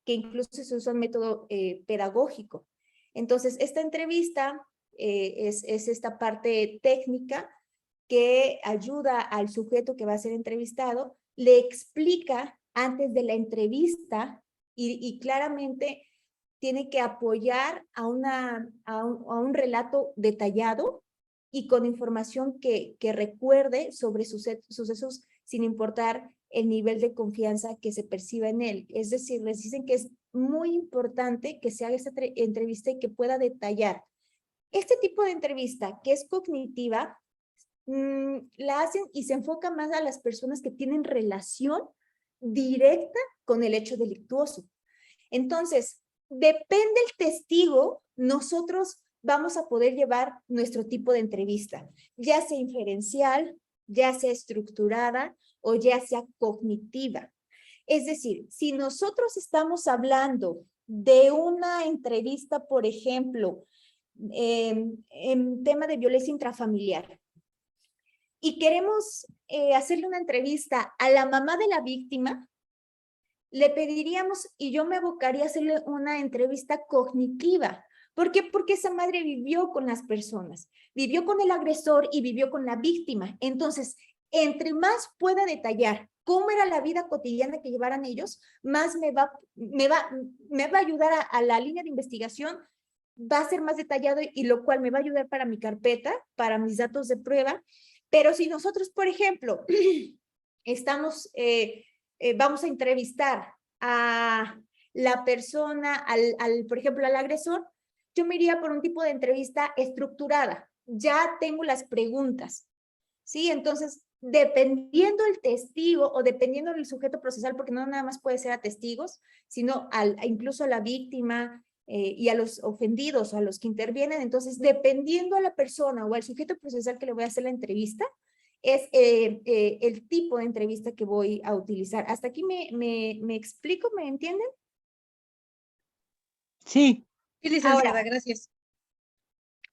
que incluso se usa un método pedagógico. Entonces, esta entrevista es esta parte técnica que ayuda al sujeto que va a ser entrevistado, le explica antes de la entrevista y claramente tiene que apoyar a un relato detallado y con información que recuerde sobre sucesos sin importar el nivel de confianza que se perciba en él. Es decir, les dicen que es muy importante que se haga esta entrevista y que pueda detallar. Este tipo de entrevista, que es cognitiva, la hacen y se enfoca más a las personas que tienen relación directa con el hecho delictuoso. Entonces, depende el testigo, nosotros vamos a poder llevar nuestro tipo de entrevista, ya sea inferencial, ya sea estructurada o ya sea cognitiva. Es decir, si nosotros estamos hablando de una entrevista, por ejemplo, en tema de violencia intrafamiliar, y queremos hacerle una entrevista a la mamá de la víctima, le pediríamos y yo me abocaría a hacerle una entrevista cognitiva. ¿Por qué? Porque esa madre vivió con las personas, vivió con el agresor y vivió con la víctima. Entonces, entre más pueda detallar cómo era la vida cotidiana que llevaran ellos, más me va a ayudar a la línea de investigación, va a ser más detallado y lo cual me va a ayudar para mi carpeta, para mis datos de prueba. Pero si nosotros, por ejemplo, vamos a entrevistar a la persona, por ejemplo, al agresor, yo me iría por un tipo de entrevista estructurada. Ya tengo las preguntas, ¿sí? Entonces, dependiendo el testigo o dependiendo del sujeto procesal, porque no nada más puede ser a testigos, sino incluso a la víctima y a los ofendidos o a los que intervienen. Entonces, dependiendo a la persona o al sujeto procesal que le voy a hacer la entrevista, es el tipo de entrevista que voy a utilizar. ¿Hasta aquí me explico? ¿Me entienden? Sí, licenciada, Ahora, gracias.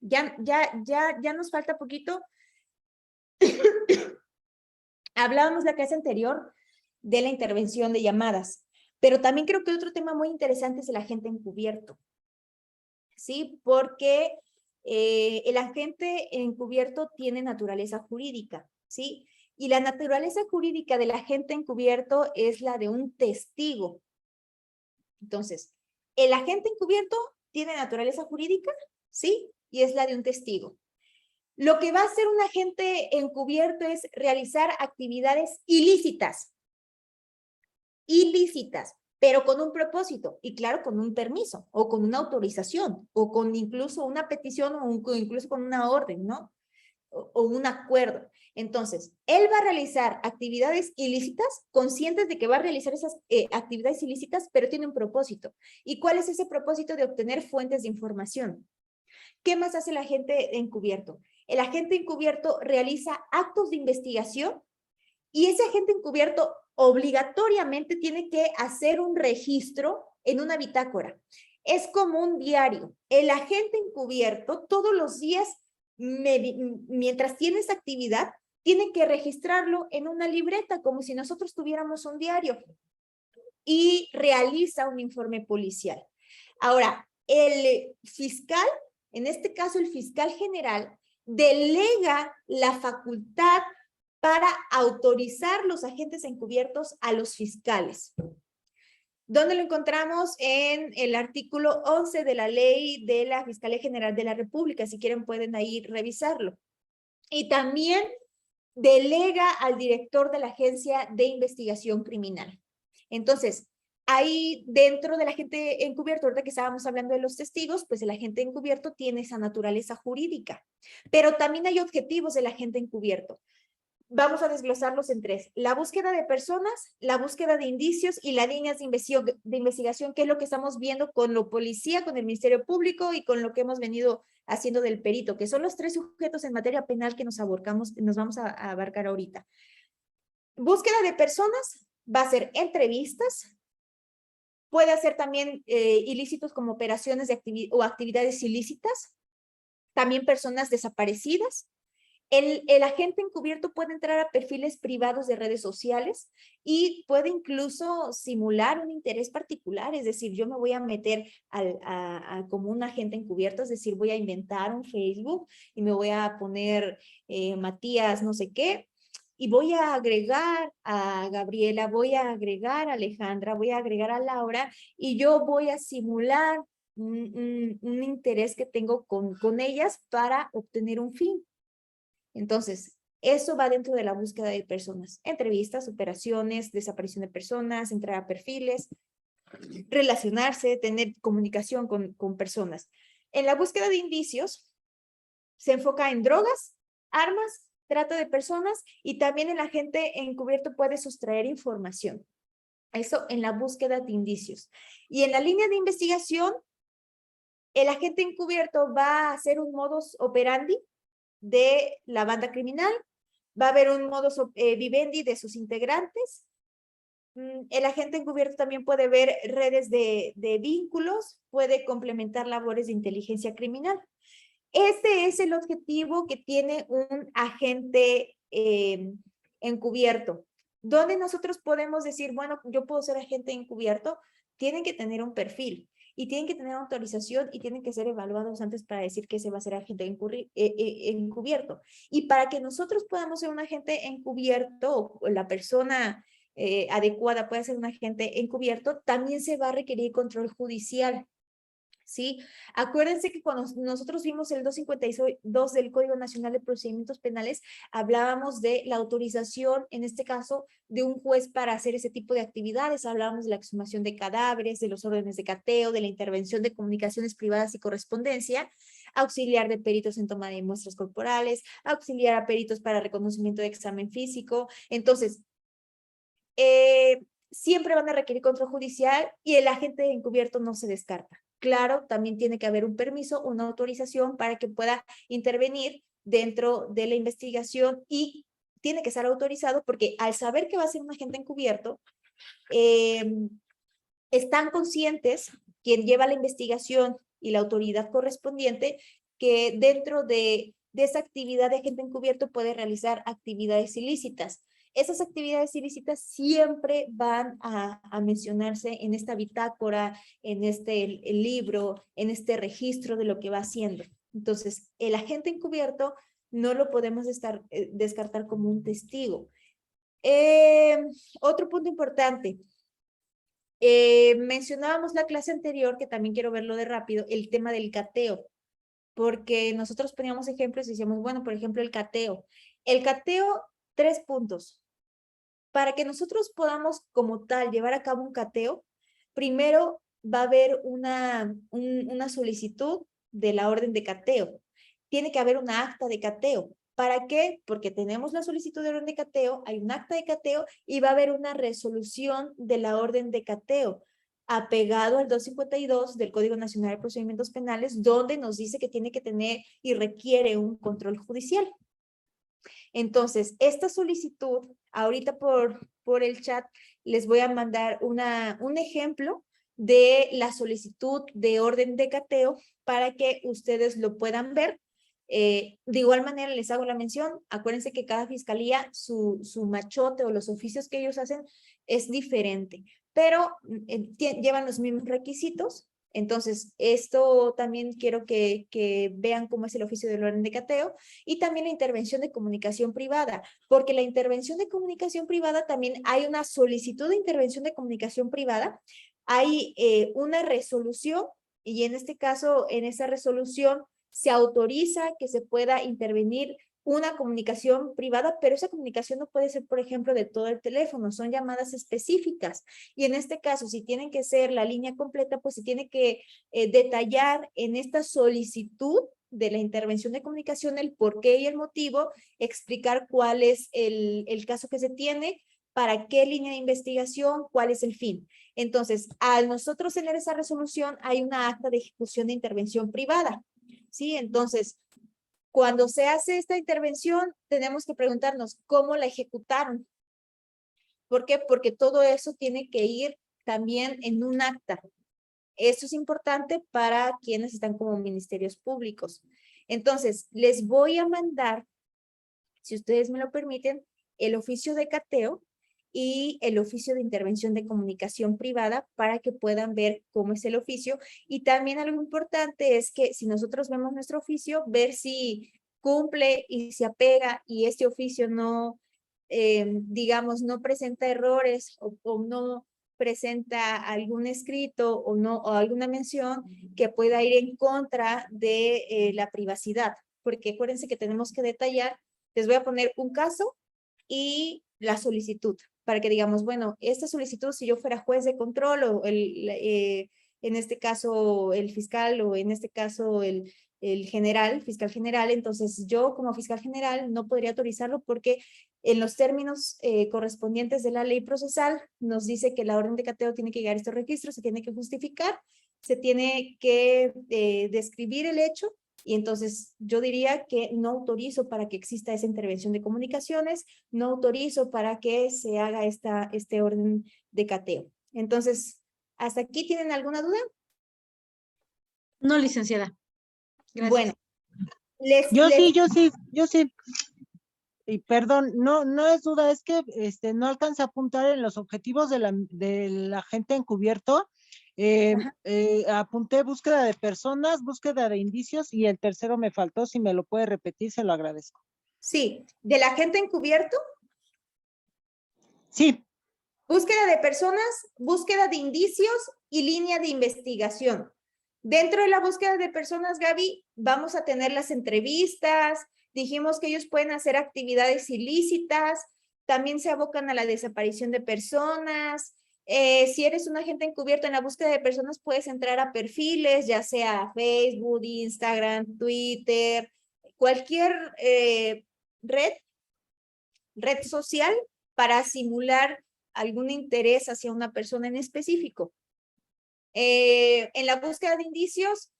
Ya nos falta poquito. Hablábamos la clase anterior de la intervención de llamadas, pero también creo que otro tema muy interesante es el agente encubierto. ¿Sí? Porque el agente encubierto tiene naturaleza jurídica, ¿sí? Y la naturaleza jurídica del agente encubierto es la de un testigo. Entonces, el agente encubierto tiene naturaleza jurídica, ¿sí? Y es la de un testigo. Lo que va a hacer un agente encubierto es realizar actividades ilícitas, pero con un propósito y claro, con un permiso o con una autorización o con incluso una petición o incluso con una orden, ¿no? O un acuerdo. Entonces, él va a realizar actividades ilícitas, conscientes de que va a realizar esas actividades ilícitas, pero tiene un propósito. ¿Y cuál es ese propósito? De obtener fuentes de información. ¿Qué más hace el agente encubierto? El agente encubierto realiza actos de investigación y ese agente encubierto obligatoriamente tiene que hacer un registro en una bitácora. Es como un diario. El agente encubierto todos los días, mientras tiene esa actividad, tiene que registrarlo en una libreta, como si nosotros tuviéramos un diario, y realiza un informe policial. Ahora, el fiscal, en este caso el fiscal general, delega la facultad para autorizar los agentes encubiertos a los fiscales. ¿Dónde lo encontramos? En el artículo 11 de la ley de la Fiscalía General de la República. Si quieren pueden ahí revisarlo. Y también delega al director de la Agencia de Investigación Criminal. Entonces, ahí dentro del agente encubierto, ahorita que estábamos hablando de los testigos, pues el agente encubierto tiene esa naturaleza jurídica. Pero también hay objetivos del agente encubierto. Vamos a desglosarlos en tres: la búsqueda de personas, la búsqueda de indicios y las líneas de investigación, que es lo que estamos viendo con lo policía, con el Ministerio Público y con lo que hemos venido haciendo del perito, que son los tres sujetos en materia penal que nos vamos a abarcar ahorita. Búsqueda de personas va a ser entrevistas, puede hacer también ilícitos como operaciones o actividades ilícitas, también personas desaparecidas. El agente encubierto puede entrar a perfiles privados de redes sociales y puede incluso simular un interés particular, es decir, yo me voy a meter como un agente encubierto, es decir, voy a inventar un Facebook y me voy a poner Matías no sé qué, y voy a agregar a Gabriela, voy a agregar a Alejandra, voy a agregar a Laura, y yo voy a simular un interés que tengo con ellas para obtener un fin. Entonces, eso va dentro de la búsqueda de personas: entrevistas, operaciones, desaparición de personas, entrar a perfiles, relacionarse, tener comunicación con personas. En la búsqueda de indicios, se enfoca en drogas, armas, trata de personas, y también el agente encubierto puede sustraer información. Eso en la búsqueda de indicios. Y en la línea de investigación, el agente encubierto va a hacer un modus operandi de la banda criminal, va a haber un modus vivendi de sus integrantes. El agente encubierto también puede ver redes de vínculos, puede complementar labores de inteligencia criminal. Este es el objetivo que tiene un agente encubierto. ¿Dónde nosotros podemos decir, bueno, yo puedo ser agente encubierto? Tienen que tener un perfil y tienen que tener autorización y tienen que ser evaluados antes para decir que se va a ser agente encubierto. Y para que nosotros podamos ser un agente encubierto, o la persona adecuada pueda ser un agente encubierto, también se va a requerir control judicial. ¿Sí? Acuérdense que cuando nosotros vimos el 252 del Código Nacional de Procedimientos Penales, hablábamos de la autorización, en este caso, de un juez para hacer ese tipo de actividades. Hablábamos de la exhumación de cadáveres, de los órdenes de cateo, de la intervención de comunicaciones privadas y correspondencia, auxiliar de peritos en toma de muestras corporales, auxiliar a peritos para reconocimiento de examen físico. Entonces, siempre van a requerir control judicial y el agente encubierto no se descarta. Claro, también tiene que haber un permiso, una autorización para que pueda intervenir dentro de la investigación, y tiene que estar autorizado porque al saber que va a ser un agente encubierto, están conscientes quien lleva la investigación y la autoridad correspondiente que dentro de esa actividad de agente encubierto puede realizar actividades ilícitas. Esas actividades ilícitas siempre van a mencionarse en esta bitácora, en este libro, en este registro de lo que va haciendo. Entonces, el agente encubierto no lo podemos descartar como un testigo. Otro punto importante. Mencionábamos la clase anterior, que también quiero verlo de rápido, el tema del cateo, porque nosotros poníamos ejemplos y decíamos, bueno, por ejemplo, el cateo. El cateo, 3 puntos. Para que nosotros podamos como tal llevar a cabo un cateo, primero va a haber una solicitud de la orden de cateo. Tiene que haber una acta de cateo. ¿Para qué? Porque tenemos la solicitud de orden de cateo, hay un acta de cateo y va a haber una resolución de la orden de cateo apegado al 252 del Código Nacional de Procedimientos Penales, donde nos dice que tiene que tener y requiere un control judicial. Entonces, esta solicitud, ahorita por el chat, les voy a mandar un ejemplo de la solicitud de orden de cateo para que ustedes lo puedan ver. De igual manera les hago la mención, acuérdense que cada fiscalía, su machote o los oficios que ellos hacen es diferente, pero llevan los mismos requisitos. Entonces, esto también quiero que vean cómo es el oficio del orden de cateo y también la intervención de comunicación privada, porque la intervención de comunicación privada también hay una solicitud de intervención de comunicación privada, hay una resolución y en este caso, en esa resolución se autoriza que se pueda intervenir una comunicación privada, pero esa comunicación no puede ser, por ejemplo, de todo el teléfono, son llamadas específicas. Y en este caso, si tienen que ser la línea completa, pues se tiene que detallar en esta solicitud de la intervención de comunicación el por qué y el motivo, explicar cuál es el caso que se tiene, para qué línea de investigación, cuál es el fin. Entonces, al nosotros tener esa resolución, hay una acta de ejecución de intervención privada. ¿Sí? Entonces, cuando se hace esta intervención, tenemos que preguntarnos cómo la ejecutaron. ¿Por qué? Porque todo eso tiene que ir también en un acta. Esto es importante para quienes están como ministerios públicos. Entonces, les voy a mandar, si ustedes me lo permiten, el oficio de cateo y el oficio de intervención de comunicación privada para que puedan ver cómo es el oficio. Y también algo importante es que si nosotros vemos nuestro oficio, ver si cumple y se apega y este oficio no, digamos, no presenta errores o no presenta algún escrito o no o alguna mención que pueda ir en contra de la privacidad. Porque acuérdense que tenemos que detallar, les voy a poner un caso y la solicitud, para que digamos, bueno, esta solicitud, si yo fuera juez de control o en este caso el fiscal o en este caso el general, fiscal general, entonces yo como fiscal general no podría autorizarlo porque en los términos correspondientes de la ley procesal nos dice que la orden de cateo tiene que llegar a estos registros, se tiene que justificar, se tiene que describir el hecho. Y entonces yo diría que no autorizo para que exista esa intervención de comunicaciones, no autorizo para que se haga este orden de cateo. Entonces, ¿hasta aquí tienen alguna duda? No, licenciada. Gracias. Bueno, Yo sí. Y perdón, no es duda, es que no alcanza a apuntar en los objetivos del agente encubierto. Apunté búsqueda de personas, búsqueda de indicios y el tercero me faltó, si me lo puede repetir, se lo agradezco. Sí, del agente encubierto. Sí. Búsqueda de personas, búsqueda de indicios y línea de investigación. Dentro de la búsqueda de personas, Gaby, vamos a tener las entrevistas, dijimos que ellos pueden hacer actividades ilícitas, también se abocan a la desaparición de personas. Si eres un agente encubierto en la búsqueda de personas, puedes entrar a perfiles, ya sea Facebook, Instagram, Twitter, cualquier red social para simular algún interés hacia una persona en específico. En la búsqueda de indicios,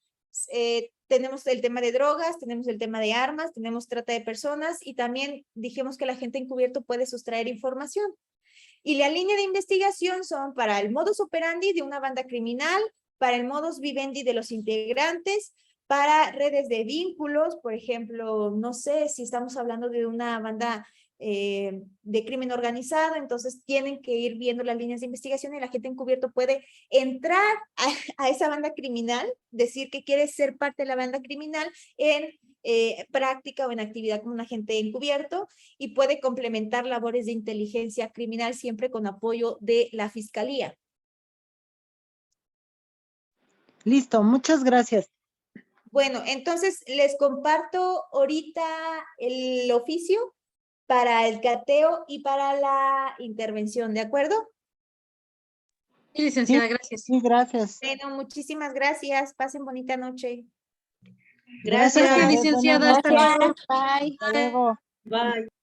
tenemos el tema de drogas, tenemos el tema de armas, tenemos trata de personas y también dijimos que el agente encubierto puede sustraer información. Y la línea de investigación son para el modus operandi de una banda criminal, para el modus vivendi de los integrantes, para redes de vínculos, por ejemplo, no sé si estamos hablando de una banda de crimen organizado, entonces tienen que ir viendo las líneas de investigación y el agente encubierto puede entrar a esa banda criminal, decir que quiere ser parte de la banda criminal en práctica o en actividad como un agente encubierto y puede complementar labores de inteligencia criminal siempre con apoyo de la fiscalía. Listo, muchas gracias. Bueno, entonces les comparto ahorita el oficio para el cateo y para la intervención, ¿de acuerdo? Sí, licenciada, gracias. Sí, gracias. Bueno, muchísimas gracias. Pasen bonita noche. Gracias, licenciada. Hasta luego. Bye. Hasta luego. Bye.